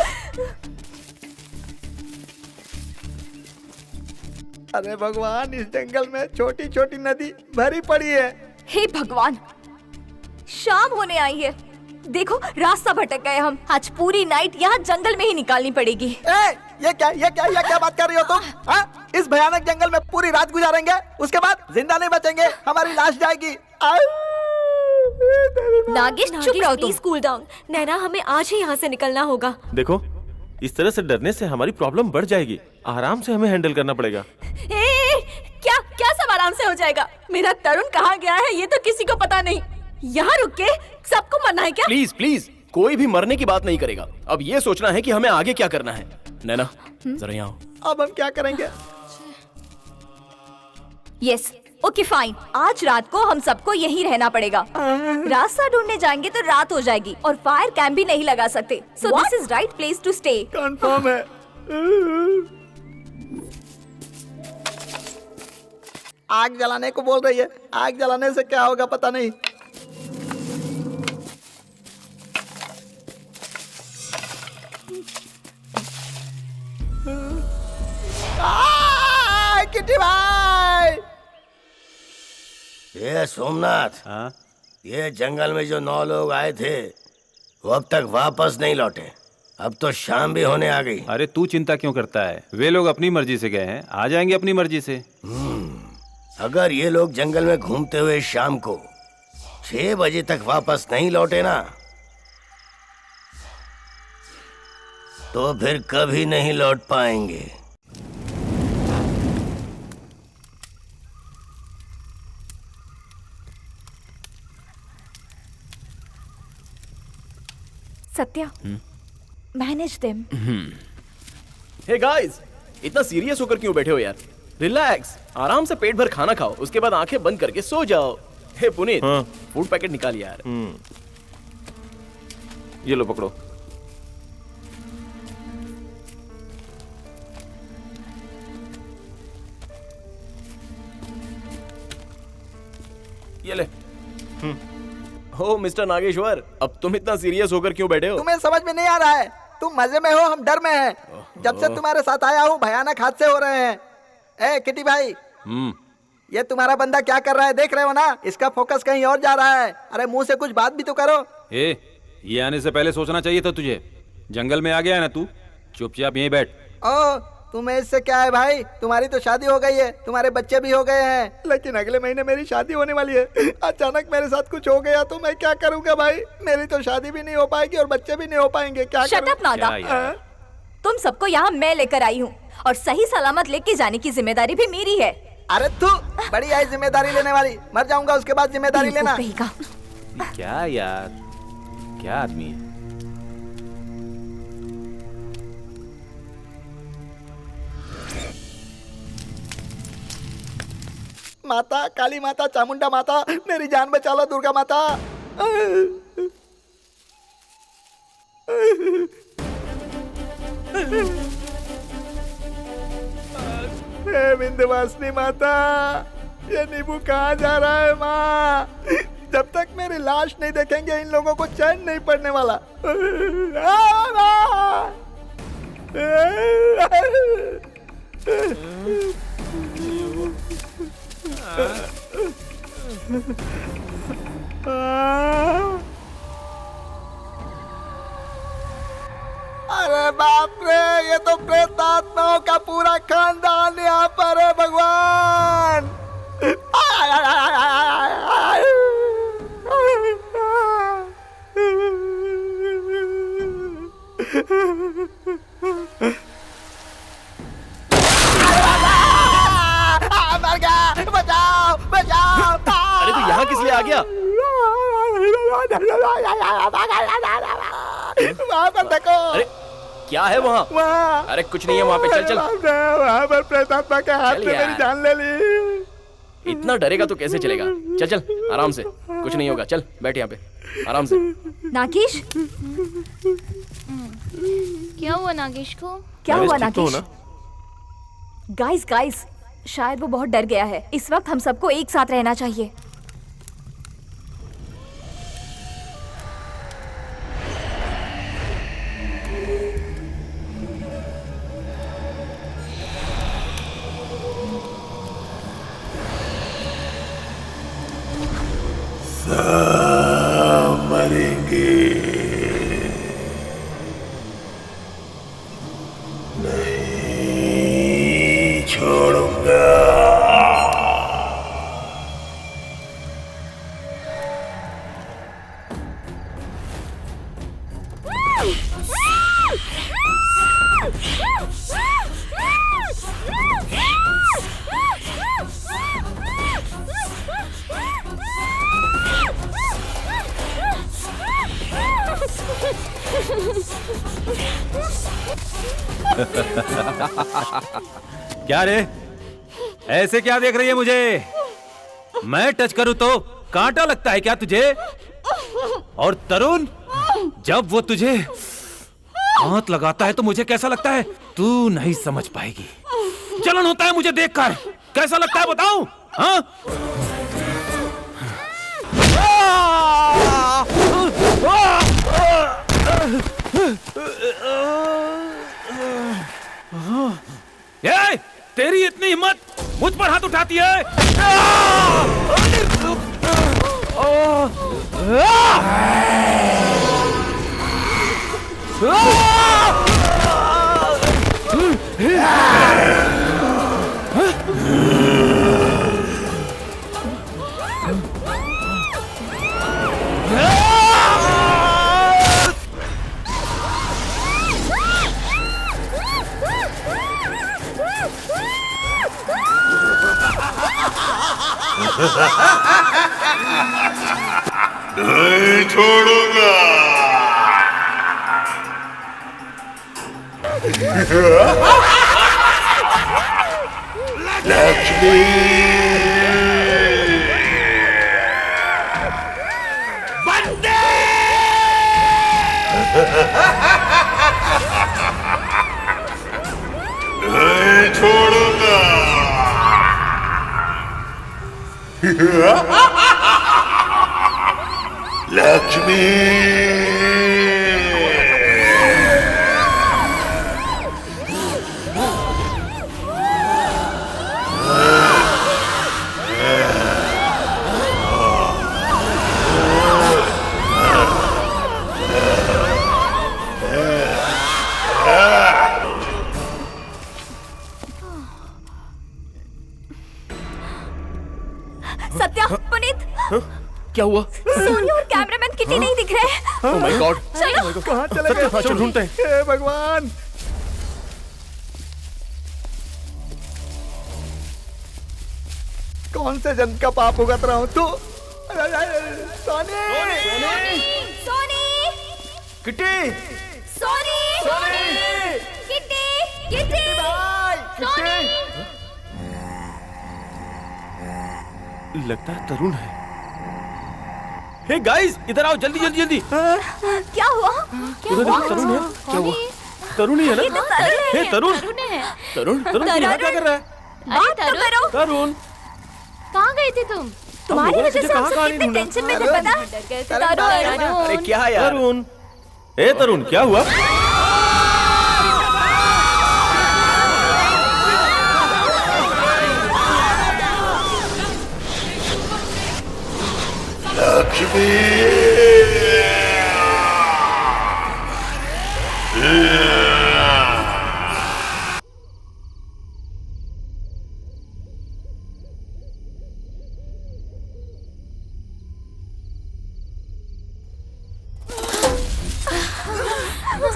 अरे भगवान, इस जंगल में छोटी छोटी नदी भरी पड़ी है। हे भगवान, शाम होने आई है। देखो, रास्ता भटक गए हम। आज पूरी नाइट यहाँ जंगल में ही निकालनी पड़ेगी। ये क्या बात कर रही हो तुम? हाँ? इस भयानक जंगल में पूरी रात गुजारेंगे, उसके बाद जिंदा नहीं बचेंगे, हमारी लाश जाएगी। नागेश, चुप रहो तुम। Please cool down. नैना, हमें आज ही यहाँ से निकलना होगा। देखो, इस तरह से डरने से हमारी प्रॉब्लम बढ़ जाएगी। आराम से हमें हैंडल करना पड़ेगा। क्या सब आराम से हो जाएगा? मेरा तरुण कहाँ गया है ये तो किसी को पता नहीं। यहाँ रुक के सबको मरना है क्या? प्लीज प्लीज, कोई भी मरने की बात नहीं करेगा। अब ये सोचना है कि हमें आगे क्या करना है। नैना, जरा यहाँ आओ। अब हम क्या करेंगे? Yes, okay fine. आज रात को हम सबको यहीं रहना पड़ेगा। रास्ता ढूंढने जाएंगे तो रात हो जाएगी और फायर कैंप भी नहीं लगा सकते। So this is right place to stay. Confirm है। आग जलाने को बोल रही है। आग जलाने से क्या होगा पता नहीं। किटी भाई! ये सोमनाथ, हाँ? ये जंगल में जो 9 लोग आए थे वो अब तक वापस नहीं लौटे। अब तो शाम भी होने आ गई। अरे तू चिंता क्यों करता है? वे लोग अपनी मर्जी से गए हैं, आ जाएंगे अपनी मर्जी से। अगर ये लोग जंगल में घूमते हुए शाम को 6 बजे तक वापस नहीं लौटे ना, तो फिर कभी नहीं लौट पाएंगे। Satya, manage them. Hey guys, इतना सीरियस होकर क्यों बैठे हो यार? रिलैक्स, आराम से पेट भर खाना खाओ, उसके बाद आंखें बंद करके सो जाओ। हे पुनीत, हाँ? फूड पैकेट निकाल यार। ये लो पकड़ो। ये ले। हो मिस्टर नागेश्वर, अब तुम इतना सीरियस होकर क्यों बैठे हो? तुम्हें समझ में नहीं आ रहा है? तुम मजे में हो, हम डर में हैं। जब से तुम्हारे साथ आया हूँ भयानक हादसे हो रहे हैं। ए किटी भाई, ये तुम्हारा बंदा क्या कर रहा है देख रहे हो ना? इसका फोकस कहीं और जा रहा है। अरे मुंह से कुछ बात भी तो करो। ये आने से पहले सोचना चाहिए था तुझे। जंगल में आ गया है ना तू, चुपचाप यहीं बैठ। ओ तुम्हें इससे क्या है भाई? तुम्हारी तो शादी हो गई है, तुम्हारे बच्चे भी हो गए हैं, लेकिन अगले महीने मेरी शादी होने वाली है। अचानक मेरे साथ कुछ हो गया तो मैं क्या करूंगा भाई? मेरी तो शादी भी नहीं हो पाएगी और बच्चे भी नहीं हो पाएंगे। क्या Shut up, नागा। तुम सबको यहाँ मैं लेकर आई हूँ और सही सलामत लेके जाने की जिम्मेदारी भी मेरी है। अरे तू बड़ी आई जिम्मेदारी लेने वाली, मर जाऊंगा उसके बाद जिम्मेदारी लेना। क्या यार, क्या आदमी है। माता, काली माता, चामुंडा माता, मेरी जान बचा लो दुर्गा माता। हे विंध्यवासिनी माता, ये नींबू कहाँ जा रहा है माँ? जब तक मेरी लाश नहीं देखेंगे इन लोगों को चैन नहीं पड़ने वाला। अरे बाप रे, ये तो प्रेत आत्माओं का पूरा खानदान यहाँ पर है भगवान। मर गया, बचाओ बचाओ। अरे तू यहाँ किस लिए आ गया? वहाँ पर देखो। अरे क्या है वहाँ? अरे कुछ नहीं है वहाँ पे, चल चल। वहाँ पर प्रेतात्मा के हाथ में मेरी जान ले ली। इतना डरेगा तो कैसे चलेगा? चल चल आराम से, कुछ नहीं होगा। चल बैठ यहाँ पे आराम से। नागेश, क्या हुआ नागेश को? क्या हुआ नागेश? गाइस गाइस, शायद वो बहुत डर गया है। इस वक्त हम सबको एक साथ रहना चाहिए। मरेंगे नहीं छोड़ूंगा। क्या रे, ऐसे क्या देख रही है मुझे? मैं टच करूं तो कांटा लगता है क्या तुझे? और तरुण, जब वो तुझे हाथ लगाता है तो मुझे कैसा लगता है तू नहीं समझ पाएगी। जलन होता है मुझे देखकर। कैसा लगता है बताऊं? हाँ? ये तेरी इतनी हिम्मत, मुझ पर हाथ उठाती है? नहीं छोड़ूंगा। लक्ष्मी, बंदे, नहीं छोड़ूंगा। सत्या, पुनीत, क्या हुआ? सोनी और कैमरामैन किटी नहीं दिख रहे। Oh my God. चलो। कहाँ चले गए? चलो ढूंढते हैं। हे भगवान, कौन से जन्म का पाप भुगत रहा हूँ तू? Soni, Soni, Kitty, Soni, Kitty, Kitty, लगता है तरुण है। हे गाइस, इधर आओ जल्दी जल्दी जल्दी। क्या हुआ? उधर देखो, तरुण है। क्या हुआ? तरुण ही है ना? ये तो तरुण है। हे तरुण, है। तरुण तरुण यहाँ क्या कर रहा है? बात तो करो। तरुण, कहाँ गए थे तुम? तुम्हारी लोगों ने वजह से तुझे हम कहाँ सब कहाँ कितने नहीं ढूंढा? टेंशन में थे पता? तरुण, अरे क्या यार? तरुण, हे तरुण क्या हुआ?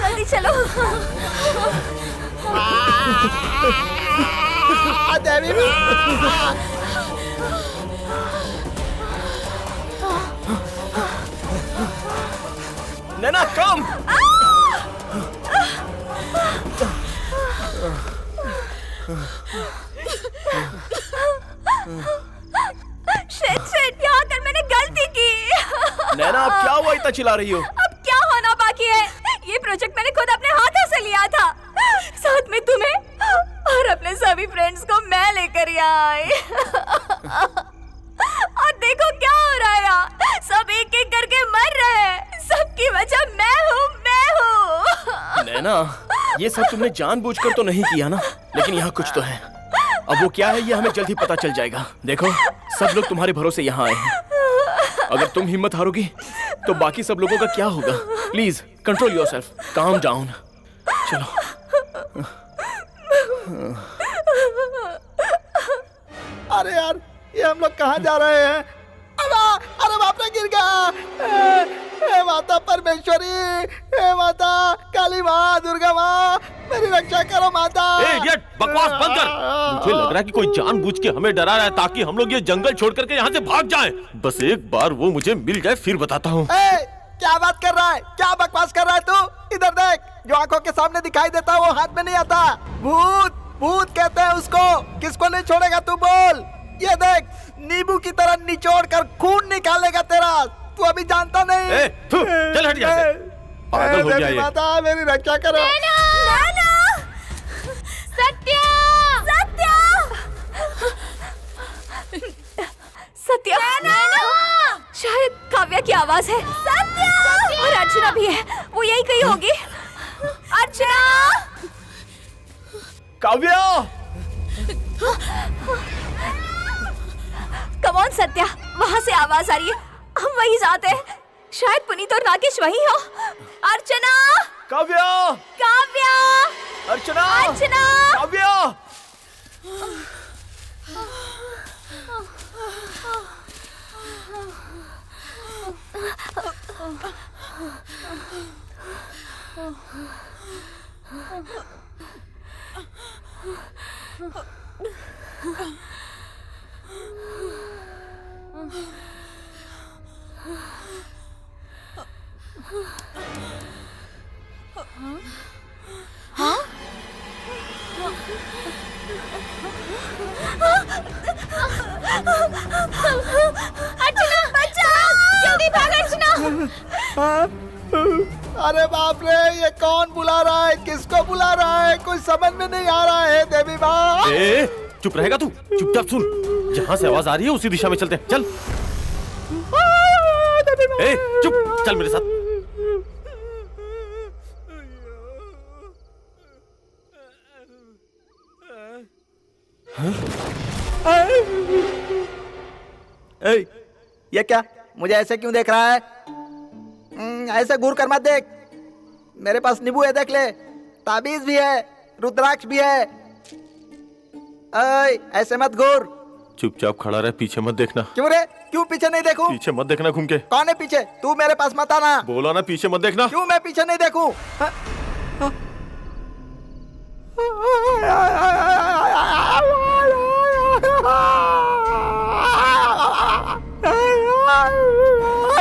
जल्दी चलो। नैना कम। शिट, यहाँ आकर मैंने गलती की। नैना अब क्या हुआ, इतना चिल्ला रही हो? अब क्या होना बाकी है? ये प्रोजेक्ट मैंने खुद अपने हाथों से लिया था, साथ में तुम्हें और अपने सभी फ्रेंड्स को मैं लेकर यहाँ आई। और देखो क्या हो रहा है यहाँ, सब एक एक करके मर रहे हैं। सबकी वजह मैं हूँ। नैना, ये सब तुमने जानबूझकर तो नहीं किया ना, लेकिन यहाँ कुछ तो है। अब वो क्या है ये हमें जल्द ही पता चल जाएगा। देखो, सब लोग तुम्हारे भरोसे यहाँ आए हैं। अगर तुम हिम्मत हारोगी तो बाकी सब लोगों का क्या होगा? Please control yourself, calm down. चलो। अरे यार, ये हम लोग कहाँ जा रहे हैं? अरे बाप रे, गिर गया। हे माता परमेश्वरी, हे माता काली माँ, दुर्गा माँ, मेरी रक्षा करो माता। ए इडियट, बकवास बंद कर। मुझे लग रहा है कि कोई जानबूझ के हमें डरा रहा है ताकि हम लोग ये जंगल छोड़ करके यहाँ से भाग जाएं। बस एक बार वो मुझे मिल जाए फिर बताता हूँ। क्या बात कर रहा है? क्या बकवास कर रहा है तू? इधर देख, जो आंखों के सामने दिखाई देता है वो हाथ में नहीं आता। भूत, भूत कहते हैं उसको। किसको नहीं छोड़ेगा तू? बोल। ये देख, नींबू की तरह निचोड़ कर खून निकालेगा तेरा। तू अभी जानता नहीं। चल हट यहाँ से। पागल हो गया ये। माता मेरी रक्षा करो। नैना! सत्या! सत्या! शायद काव्या की आवाज है। सत्या! और अर्चना भी है, वो यही कहीं होगी। अर्चना! काव्या! कम ऑन सत्या, वहाँ से आवाज आ रही है, हम वहीं जाते हैं। शायद पुनीत और नागेश वहीं हो। अर्चना! काव्या! काव्या! अर्चना! अर्चना! काव्या! अर्चना बचाओ, जल्दी भाग अर्चना। अरे बाप रे, ये कौन बुला रहा है? किसको बुला रहा है? कुछ समझ में नहीं आ रहा है। देवी माँ, ए, चुप रहेगा तू? चुपचाप सुन, जहाँ से आवाज आ रही है उसी दिशा में चलते हैं। चल। देवी ए, चुप, चल मेरे साथ। ए, ये क्या? मुझे ऐसे क्यों देख रहा है? ऐसे घूर कर मत देख। मेरे पास नींबू है, देख ले। ताबीज भी है, रुद्राक्ष भी है। ऐसे मत घूर। चुपचाप खड़ा रहे, पीछे मत देखना। क्यों रे? क्यों पीछे नहीं देखूं? पीछे मत देखना घूम के। कौन है पीछे? तू मेरे पास मत आना। बोला ना पीछे मत देखना। क्यों मैं पीछे नहीं देखूं?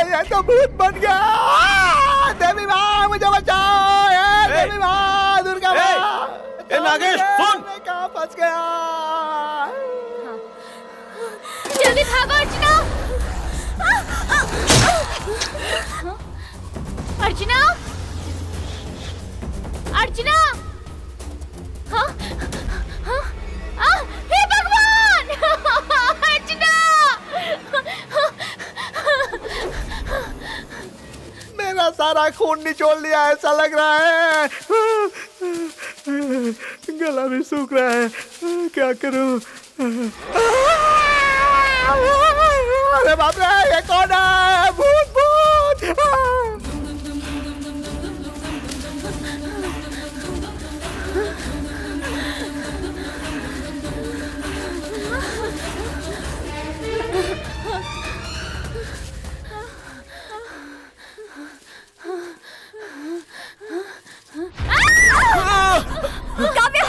ये तो भूत बन गया। देवी माँ मुझे बचाओ। देवी माँ, दुर्गा माँ। ए नागेश, सुन। मैं कहाँ फंस गया? जल्दी भागो अर्चना। अर्चना, अर्चना। हाँ? हाँ? हे भगवान! अर्चना! मेरा सारा खून निचोड़ लिया ऐसा लग रहा है। गला भी सूख रहा है। क्या करूं? अरे बाप रे, ये कौन है? भूत भूत! काव्या,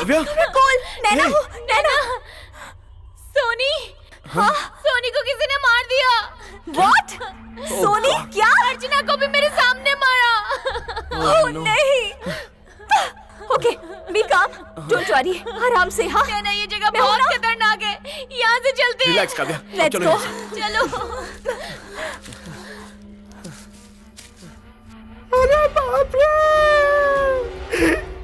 कूल, नैना हूँ, नैना। सोनी, हाँ? सोनी को किसी ने मार दिया। What? सोनी क्या? अर्चना को भी मेरे सामने मारा। ओह नहीं। ओके, बी काम, डोंट वरी, आराम से। हाँ, नैना, ये जगह बहुत खतरनाक है, यहाँ से चलते हैं। Relax Kavya, let's go. चलो। अरे बाप रे!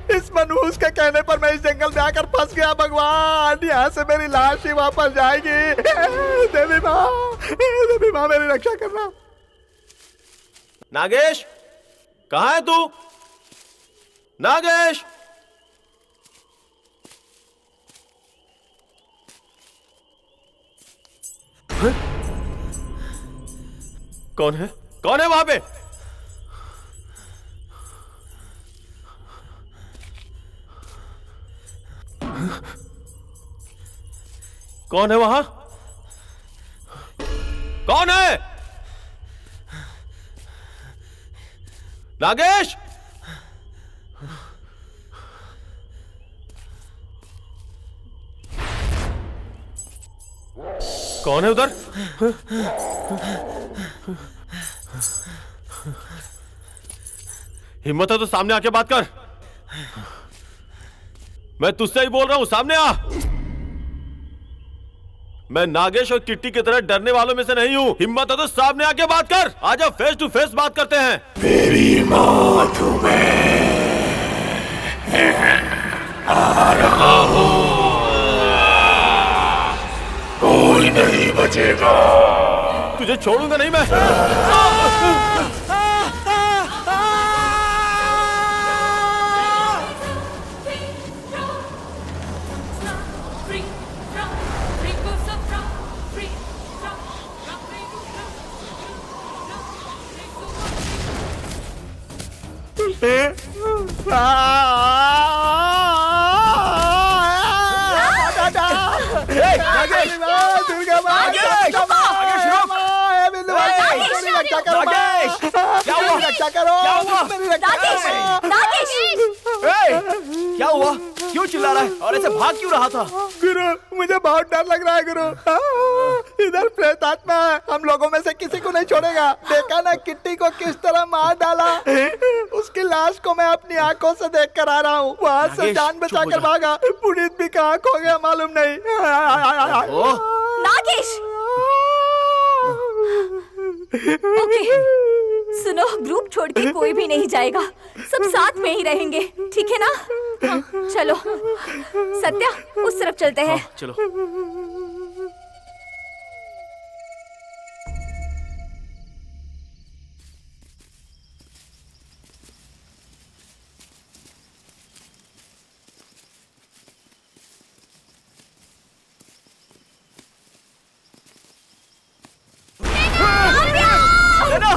इस मनहूस के कहने पर मैं इस जंगल में आकर फंस गया। भगवान, यहाँ से मेरी लाश ही वापस जाएगी। देवी माँ मेरी रक्षा करना। नागेश, कहाँ है तू? नागेश! कौन है? कौन है वहां पे? कौन है वहां? कौन है? नागेश! कौन है उधर? हिम्मत है तो सामने आके बात कर। मैं तुझसे ही बोल रहा हूं, सामने आ। मैं नागेश और किट्टी की तरह डरने वालों में से नहीं हूं। हिम्मत है तो सामने आके बात कर। आजा, फेस टू फेस बात करते हैं। मेरी मौत में आ रहा हूं, कोई नहीं बचेगा। तुझे छोड़ूंगा नहीं मैं। क्या हुआ? क्यों चिल्ला रहा है और ऐसे भाग क्यों रहा था? गुरु, मुझे बहुत डर लग रहा है गुरु। इधर प्रेत आत्मा है, हम लोगों में से किसी को नहीं छोड़ेगा। देखा ना किट्टी को किस तरह मार डाला। उसकी लाश को मैं अपनी आंखों से देख कर आ रहा हूँ। वहाँ से जान बचा कर भागा। पुनीत भी कहाँ खो गया मालूम नहीं। नागेश, ओके, सुनो, ग्रुप छोड़ के कोई भी नहीं जाएगा। सब साथ में ही रहेंगे, ठीक है ना? हाँ, चलो सत्या, उस तरफ चलते हैं। हाँ, चलो।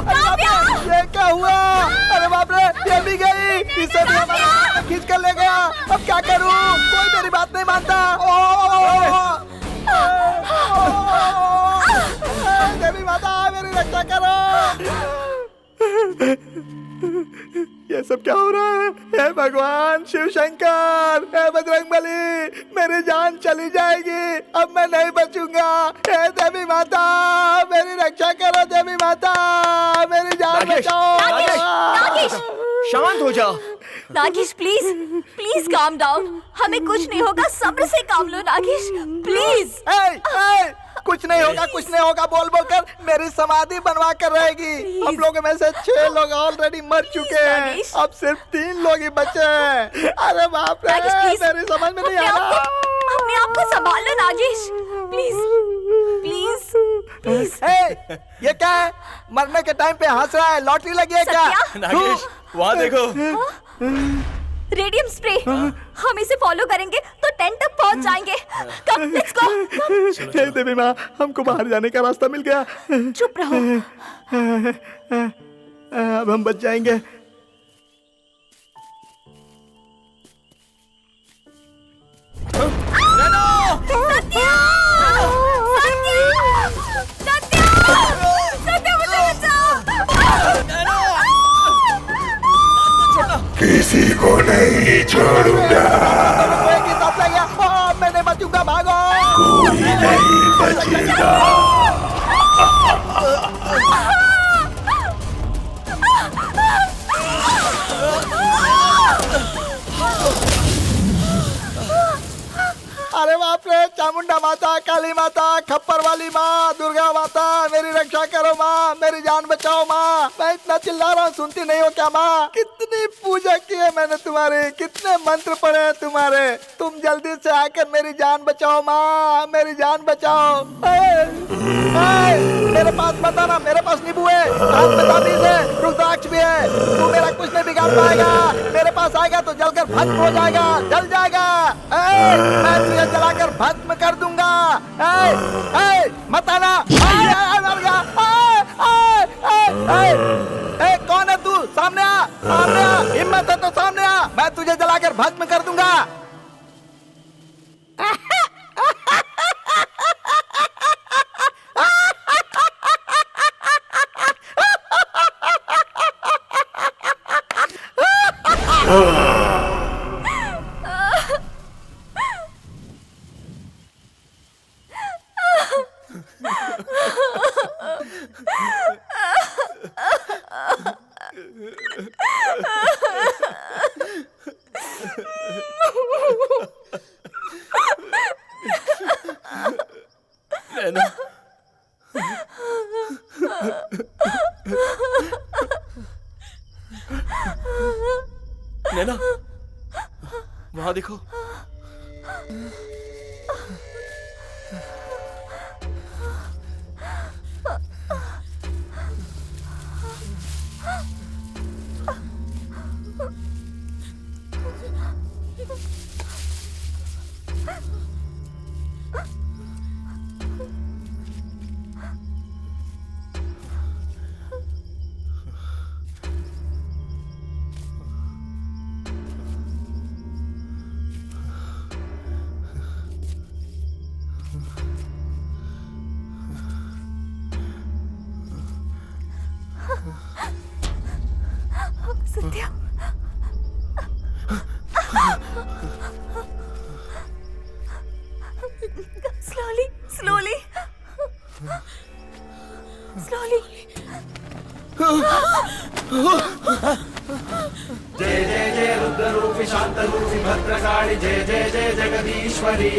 ये क्या हुआ? अरे बाप रे, ये भी गई, इसे भी हमारे हाथ में खींच कर ले गया। अब क्या करूं? कोई मेरी बात नहीं मानता। देवी माता, मेरी रक्षा करो। ये सब क्या हो रहा है? हे भगवान शिव शंकर, हे बजरंगबली, मेरी जान चली जाएगी, अब मैं नहीं बचूंगा। हे देवी माता, मेरी रक्षा करो। देवी माता, मेरी जान बचाओ। नागेश, शांत हो जाओ। Nagesh please please calm down. हमें कुछ नहीं होगा, सब्र से काम लो नागेश प्लीज। कुछ नहीं होगा, कुछ नहीं होगा बोल बोल कर मेरी समाधि बनवा कर रहेगी। हम लोगों में से 6 लोग ऑलरेडी मर चुके हैं, अब सिर्फ 3 लोग ही बचे हैं। अरे बाप रे, मेरी समझ में नहीं आ रहा। अपने आप को संभालो नागेश, प्लीज प्लीज प्लीज। ये क्या है? मरने के टाइम पे हंस रहा है, लॉटरी लगी है क्या? नागेश, वहाँ देखो। रेडियम स्प्रे, हम इसे फॉलो करेंगे तो टेंट तक पहुंच जाएंगे। कम, लेट्स गो। हे देवी माँ, हमको बाहर जाने का रास्ता मिल गया। चुप रहो। अब हम बच जाएंगे। किसी को नहीं छोड़ूंगा। मैं नहीं बचूंगा, भागो। कोई नहीं बचेगा। अरे बाप रे, चामुंडा माता, काली माता, खप्पर वाली माँ, दुर्गा माता, मेरी रक्षा करो माँ, मेरी जान बचाओ माँ। मैं इतना चिल्ला रहा हूँ, सुनती नहीं हो क्या माँ? कितनी पूजा की है मैंने तुम्हारी, कितने मंत्र पढ़े हैं तुम्हारे। तुम जल्दी से आकर मेरी जान बचाओ माँ, मेरी जान बचाओ। मेरे पास मत आना, मेरे पास नींबू है, हाथ में ताबीज है, रुद्राक्ष भी है। तू मेरा कुछ नहीं बिगाड़ पाएगा। मेरे पास आएगा तो जलकर भस्म हो जाएगा, जल जाएगा। मैं तुझे जलाकर भस्म कर दूंगा। मत आना। कौन है तू? सामने आ, सामने आ, हिम्मत है तो सामने आ, मैं तुझे जलाकर भस्म कर दूंगा। नैना, वहां देखो। Satya, slowly, slowly, slowly. जय जय जय रुद्ररूपी शांतरूपी भद्रकाली, जय जय जय जगदीश्वरी,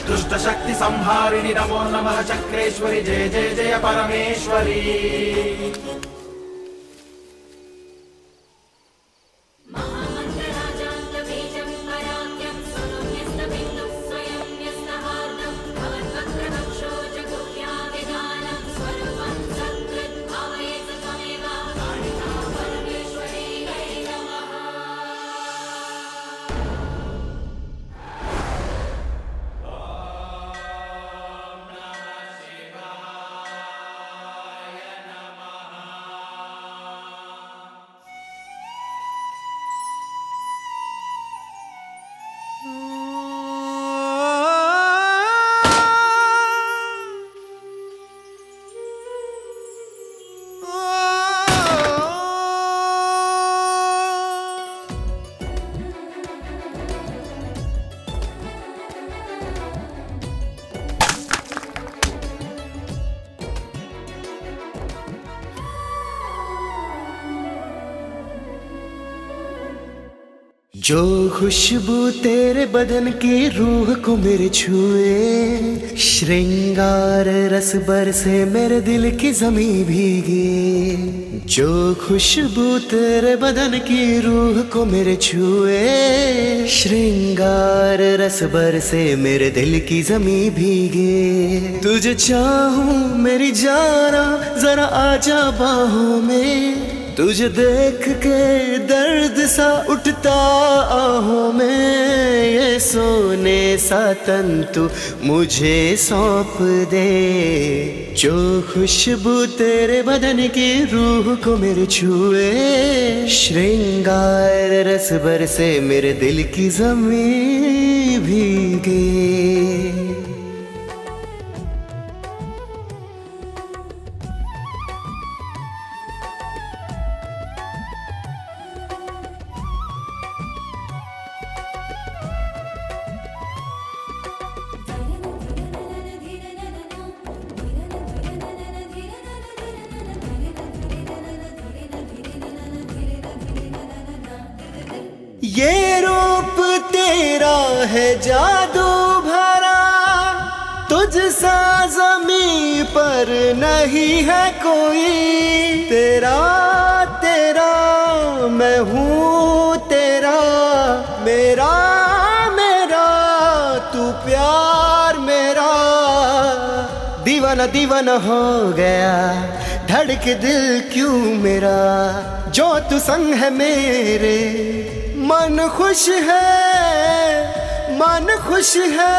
दुष्ट शक्ति संहारिणी, नमो नमः चक्रेश्वरी, जय जय जय परमेश्वरी। जो खुशबू तेरे बदन की रूह को मेरे छुए, श्रृंगार रस बरसे मेरे दिल की जमीं भीगे। जो खुशबू तेरे बदन की रूह को मेरे छुए, श्रृंगार रस बरसे मेरे दिल की जमीं भीगे। तुझे चाहूं मेरी जाना, जरा आजा बाहों में, तुझे देख के दर्द सा उठता आहों में। ये सोने सा तन तू मुझे सौंप दे, जो खुशबू तेरे बदन की रूह को मेरे छुए, श्रृंगार रस बरसे मेरे दिल की जमीं भीगे। ये रूप तेरा है जादू भरा, तुझ सा ज़मीं पर नहीं है कोई। तेरा तेरा मैं हूँ तेरा, मेरा मेरा तू प्यार मेरा। दीवाना दीवाना हो गया, धड़के दिल क्यों मेरा, जो तू संग है मेरे। मन खुश है, मन खुश है।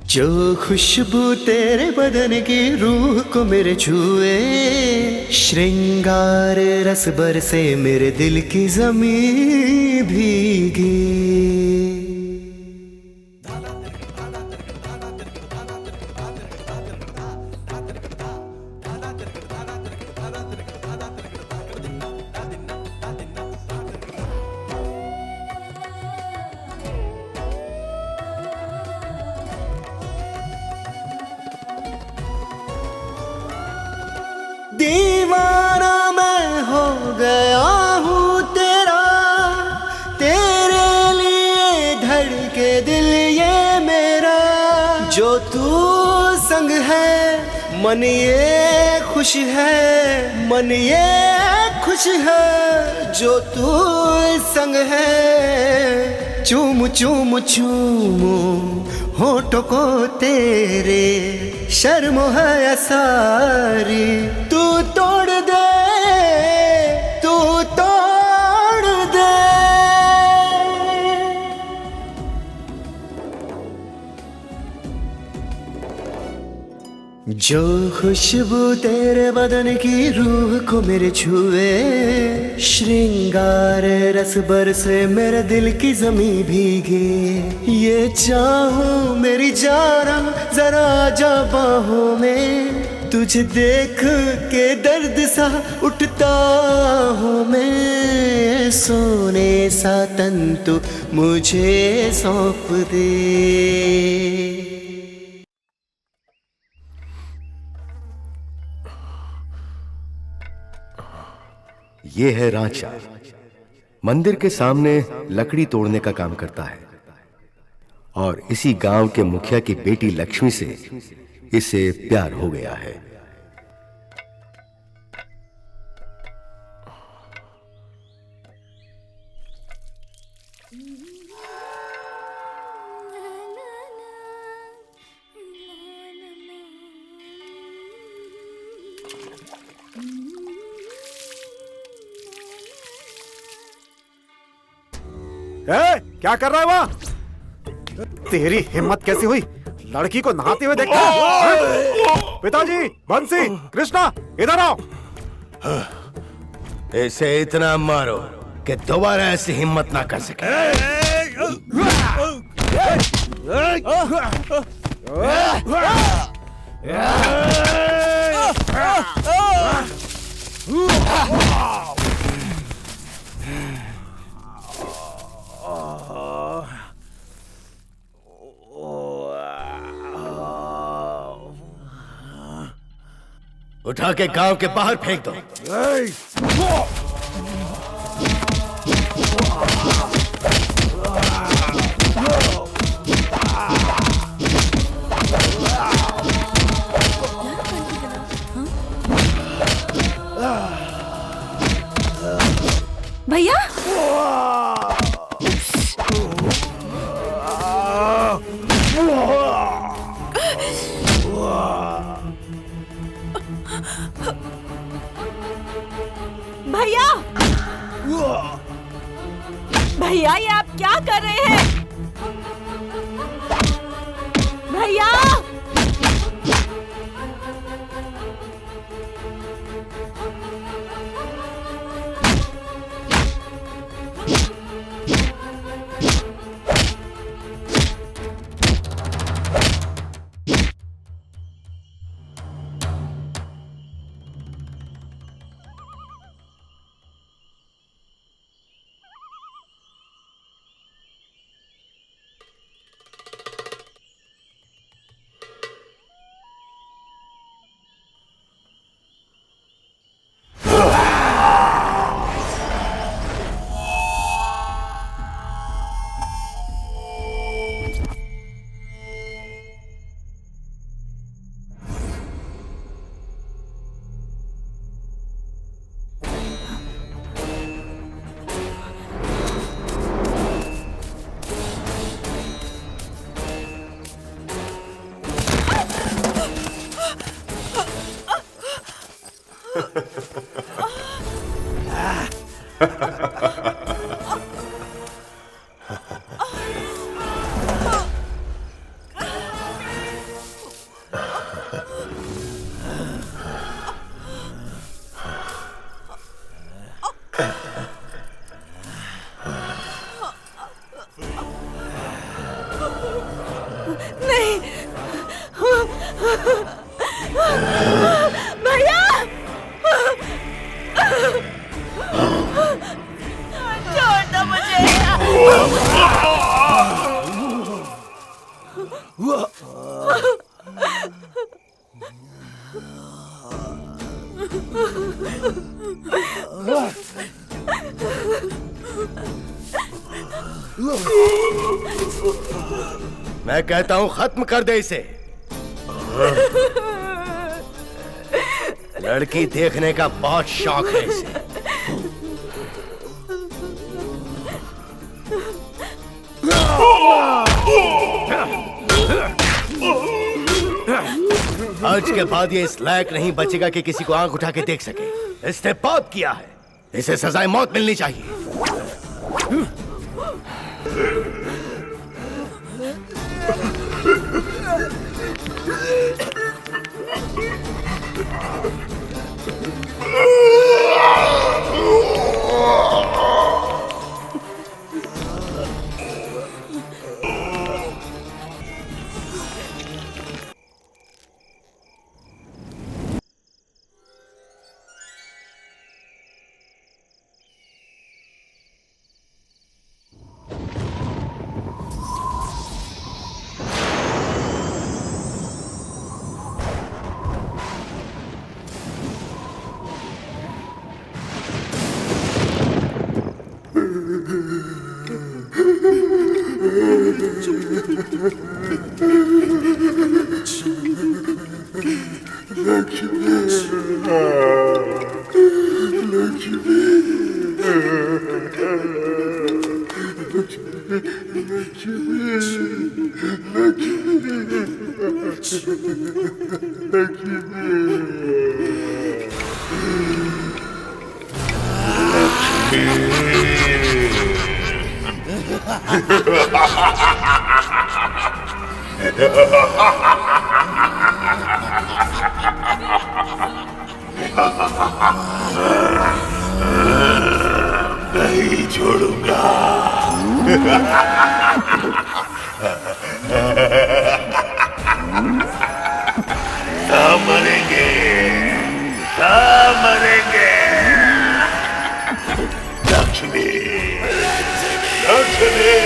जो खुशबू तेरे बदन की रूह को मेरे छुए, श्रृंगार रस बरसे मेरे दिल की जमीं भीगी। दीवाना मैं हो गया हूँ तेरा, तेरे लिए धड़के दिल ये मेरा। जो तू संग है मन ये खुश है, मन ये खुश है। जो तू संग है, चूम चूम चूमू होठों को तेरे, शर्म है सारी तू तोड़ दे, तू तोड़ दे। जो खुशबू तेरे बदन की रूह को मेरे छुए, श्रृंगार रस बरसे मेरे दिल की जमीं भीगे। ये चाहूं मेरी जाना, जरा जा बाहों में, तुझे देख के दर्द सा उठता हूँ मैं। सोने सा तन तू मुझे सौंप दे। ये है रांचा, मंदिर के सामने लकड़ी तोड़ने का काम करता है, और इसी गांव के मुखिया की बेटी लक्ष्मी से इसे प्यार हो गया है। क्या कर रहा है वहां? तेरी हिम्मत कैसी हुई लड़की को नहाते हुए देखता? पिताजी, बंसी, कृष्णा, इधर आओ। इसे इतना मारो कि दोबारा ऐसी हिम्मत ना कर सके। उठा के गांव के बाहर फेंक दो। भैया भैया भैया ये आप क्या कर रहे हैं? भैया भैया छोड़ दो मुझे। मैं कहता हूं खत्म कर दे इसे। लड़की देखने का बहुत शौक है इसे। आज के बाद ये इस लायक नहीं बचेगा कि किसी को आंख उठा के देख सके। इसने पाप किया है, इसे सजाए मौत मिलनी चाहिए। नहीं छोड़ूंगा। सब मरेंगे, सब मरेंगे। लक्ष्मी, लक्ष्मी।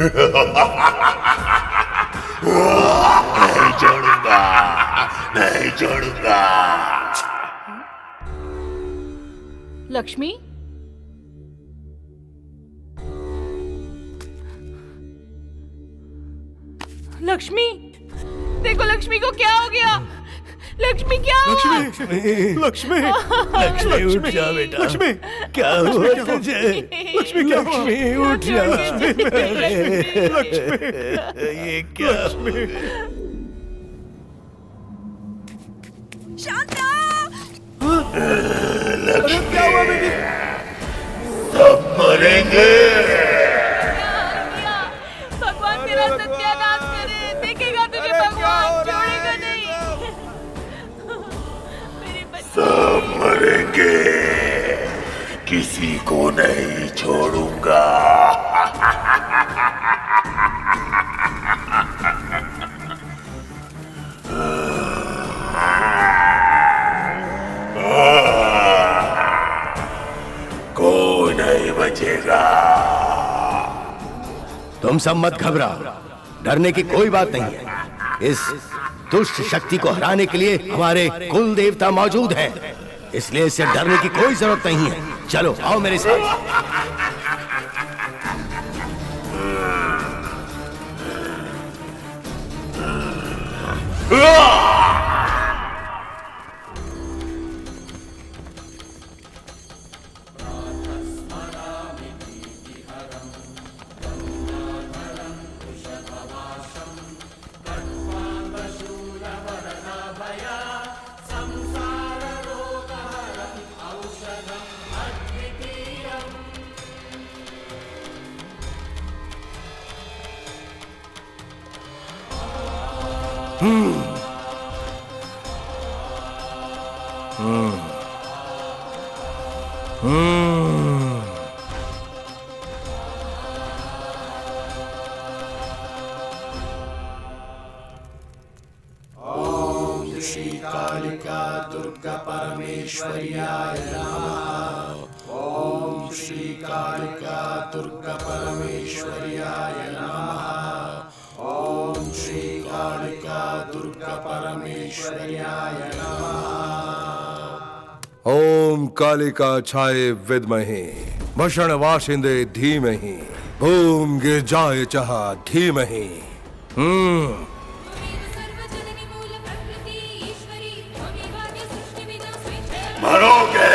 नहीं छोड़ूंगा, नहीं छोड़ूंगा। लक्ष्मी, लक्ष्मी, देखो लक्ष्मी को क्या हो गया। लक्ष्मी क्या हुआ? लक्ष्मी लक्ष्मी उठ जा बेटा। लक्ष्मी क्या हुआ तुझे? लक्ष्मी क्या हुआ? लक्ष्मी उठ जा। लक्ष्मी ये क्या? लक्ष्मी, सब मरेंगे। भगवान तेरा सत्यानाश करे, देखेगा तुझे भगवान, छोड़ेगा नहीं। मेरे बच्चे सब मरेंगे, किसी को नहीं छोड़ूंगा। कोई नहीं बचेगा। तुम सब मत घबराओ, डरने की कोई बात नहीं है। इस दुष्ट शक्ति को हराने के लिए हमारे कुल देवता मौजूद हैं, इसलिए इससे डरने की कोई जरूरत नहीं है। चलो आओ मेरे साथ। ओम कालिका छाये विद्महे भषण वाशिंदे धीमहि भूम गिरजाय चह धीमहि। मरोगे।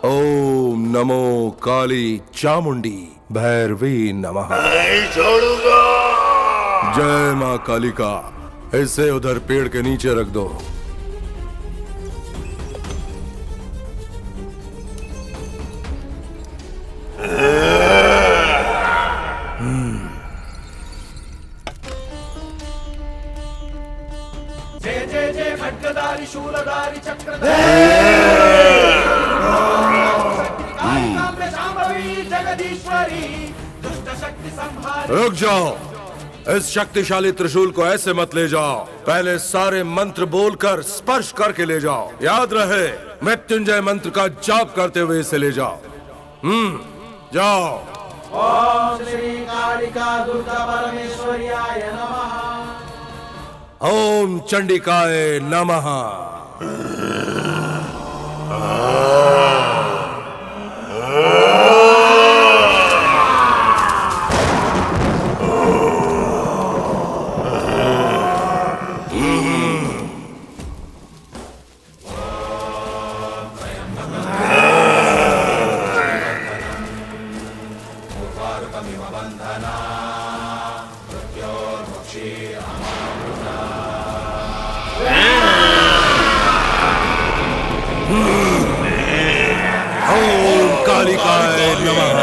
ओम नमो काली चामुंडी भैरवी नमः। नहीं छोड़ूंगा। जय माँ कालिका। इसे उधर पेड़ के नीचे रख दो। जय जय जय खड्गधारी शूलधारी चक्रधारी जगदीश्वरी दुष्ट शक्ति संहारी। रुक जाओ, इस शक्तिशाली त्रिशूल को ऐसे मत ले जाओ, पहले सारे मंत्र बोलकर स्पर्श करके ले जाओ। याद रहे, मृत्युंजय मंत्र का जाप करते हुए इसे ले जाओ। जाओ। ओम श्री कालिका दुर्गा परमेश्वर्याय नमः। ओम चंडिकाय नमः। ओम कालिकाय नमः।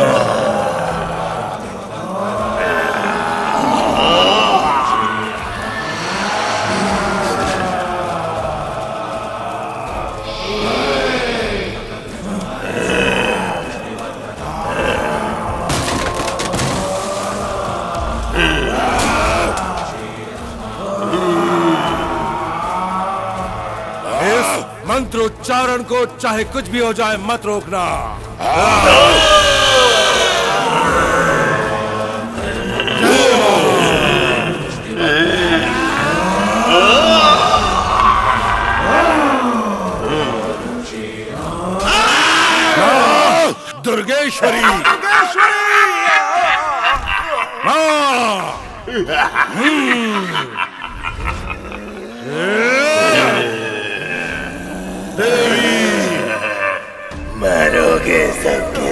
उच्चारण को चाहे कुछ भी हो जाए मत रोकना। दुर्गेश्वरी। मरोगे सबके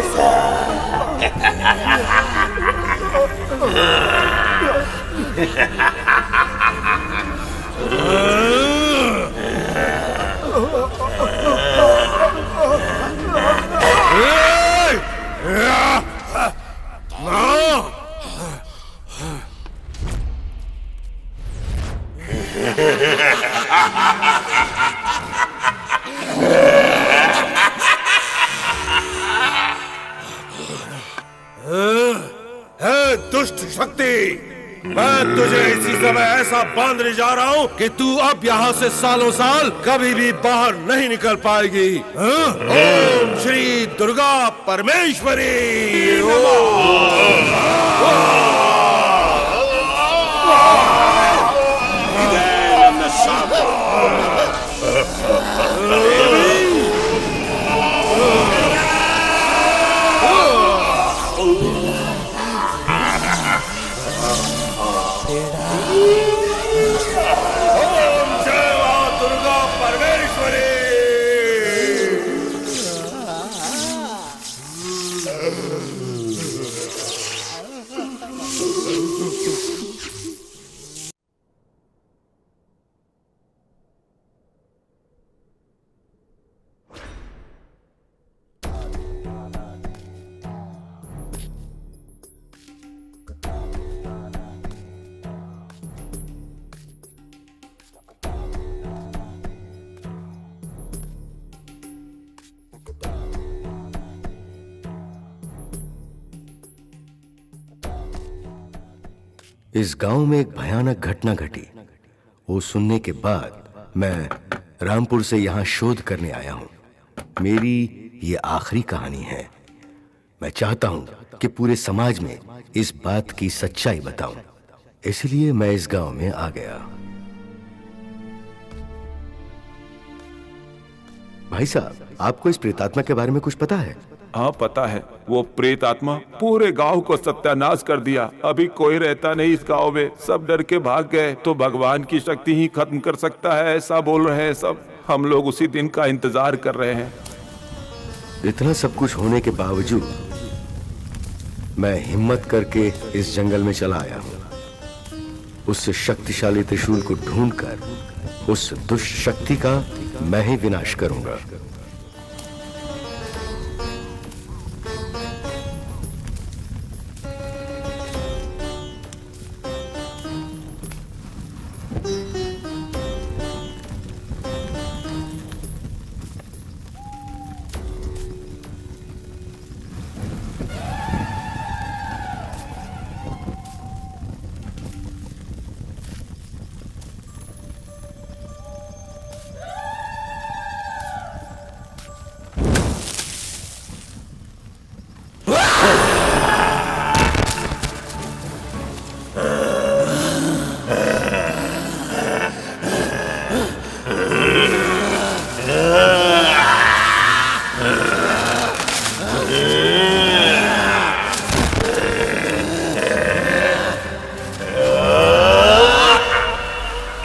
दुष्ट शक्ति, मैं तुझे इसी समय ऐसा बांधने जा रहा हूँ कि तू अब यहाँ से सालों साल कभी भी बाहर नहीं निकल पाएगी। ओम श्री दुर्गा परमेश्वरी। इस गांव में एक भयानक घटना घटी। वो सुनने के बाद मैं रामपुर से यहाँ शोध करने आया हूँ। मेरी ये आखिरी कहानी है। मैं चाहता हूँ कि पूरे समाज में इस बात की सच्चाई बताऊं, इसलिए मैं इस गांव में आ गया। भाई साहब, आपको इस प्रेतात्मा के बारे में कुछ पता है? हाँ पता है। वो प्रेत आत्मा पूरे गांव को सत्यानाश कर दिया। अभी कोई रहता नहीं इस गांव में, सब डर के भाग गए। तो भगवान की शक्ति ही खत्म कर सकता है, ऐसा बोल रहे हैं सब। हम लोग उसी दिन का इंतजार कर रहे हैं। इतना सब कुछ होने के बावजूद मैं हिम्मत करके इस जंगल में चला आया हूँ। उस शक्तिशाली त्रिशूल को ढूंढकर उस दुष्ट शक्ति का मैं ही विनाश करूंगा।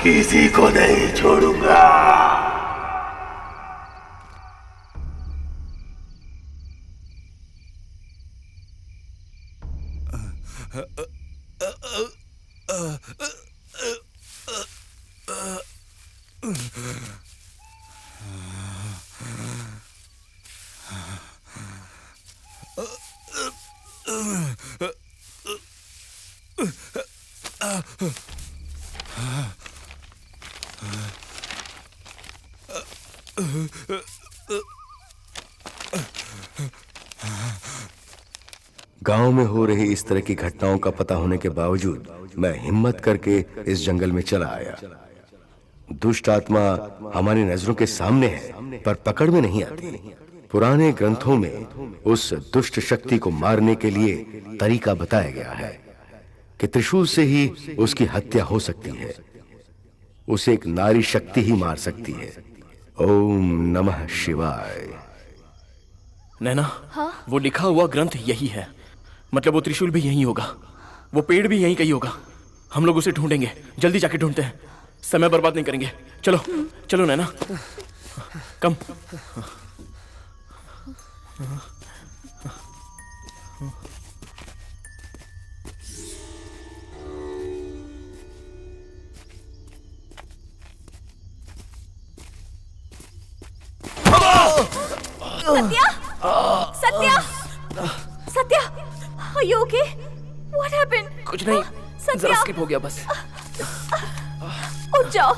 किसी को नहीं छोड़ूंगा। गांव में हो रही इस तरह की घटनाओं का पता होने के बावजूद मैं हिम्मत करके इस जंगल में चला आया। दुष्ट आत्मा हमारी नजरों के सामने है पर पकड़ में नहीं आती। पुराने ग्रंथों में उस दुष्ट शक्ति को मारने के लिए तरीका बताया गया है कि त्रिशूल से ही उसकी हत्या हो सकती है। उसे एक नारी शक्ति ही मार सकती है। ओम नमः शिवाय। नैना, हाँ? वो लिखा हुआ ग्रंथ यही है, मतलब वो त्रिशूल भी यही होगा, वो पेड़ भी यहीं कहीं होगा। हम लोग उसे ढूंढेंगे, जल्दी जाके ढूंढते हैं, समय बर्बाद नहीं करेंगे। चलो चलो नैना, कम। Satya! Satya! Satya! Are you okay? What happened? कुछ नहीं, सत्या! जरा स्किप हो गया बस। उठ जाओ।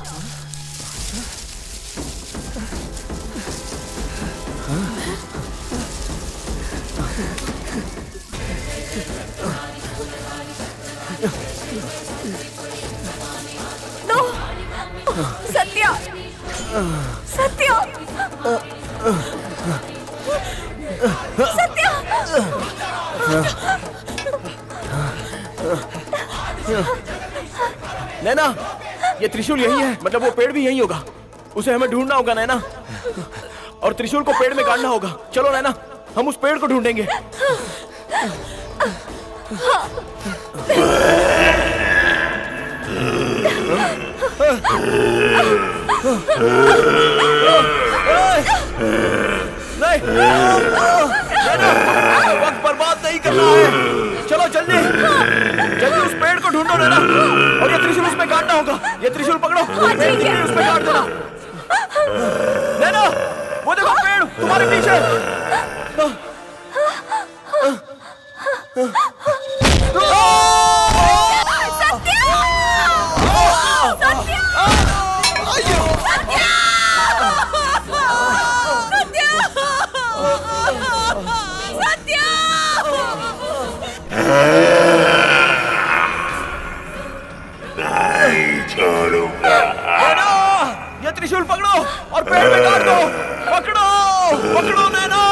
नो! सत्या! सत्या! सत्या! नैना, ये त्रिशूल यही है, मतलब वो पेड़ भी यही होगा। उसे हमें ढूंढना होगा नैना, और त्रिशूल को पेड़ में गाड़ना होगा। चलो नैना, हम उस पेड़ को ढूंढेंगे। नहीं, वक्त बर्बाद नहीं करना है। चलो जल्दी जल्दी उस पेड़ को ढूंढो नैना, और ये त्रिशूल उसमें गाड़ना होगा। ये त्रिशूल पकड़ो, उसमें गाड़ देना। नैना, वो देखो पेड़ तुम्हारे पीछे। नहीं छोड़ूंगा। ये त्रिशूल पकड़ो और पेड़ में गाड़ दो। पकड़ो पकड़ो नैना।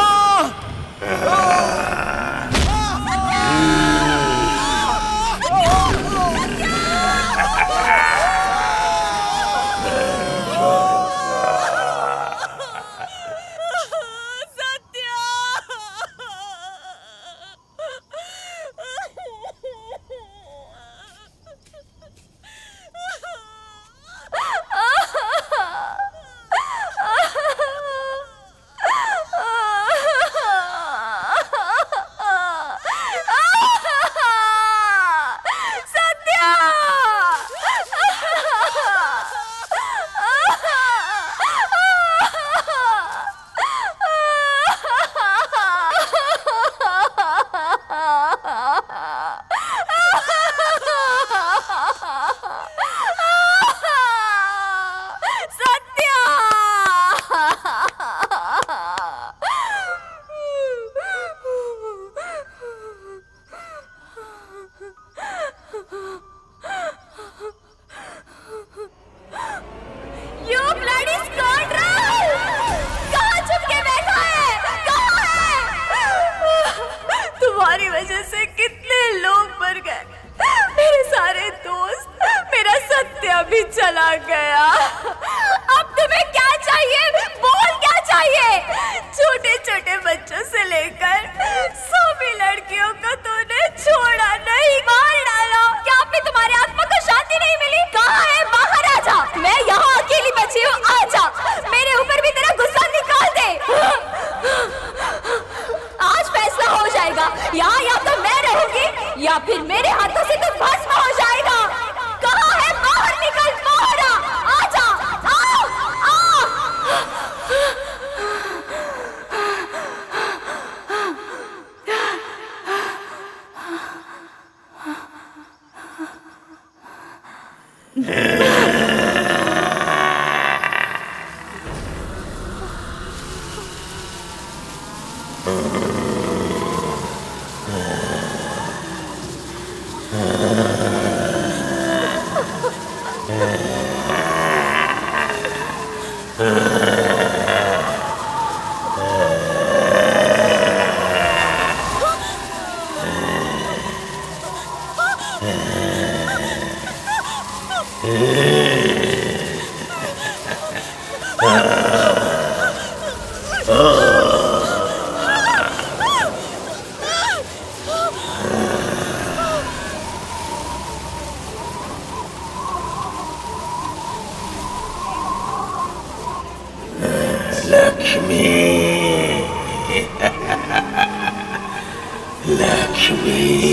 लक्ष्मी लक्ष्मी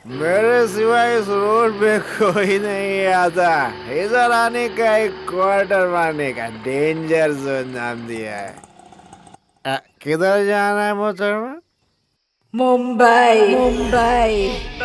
मेरे सिवाय इस रोड पे कोई नहीं आता। इधर आने का एक क्वार्टर मारने का डेंजर जोन नाम दिया है। किधर जाना है मोहतरमा? मुंबई। मुंबई।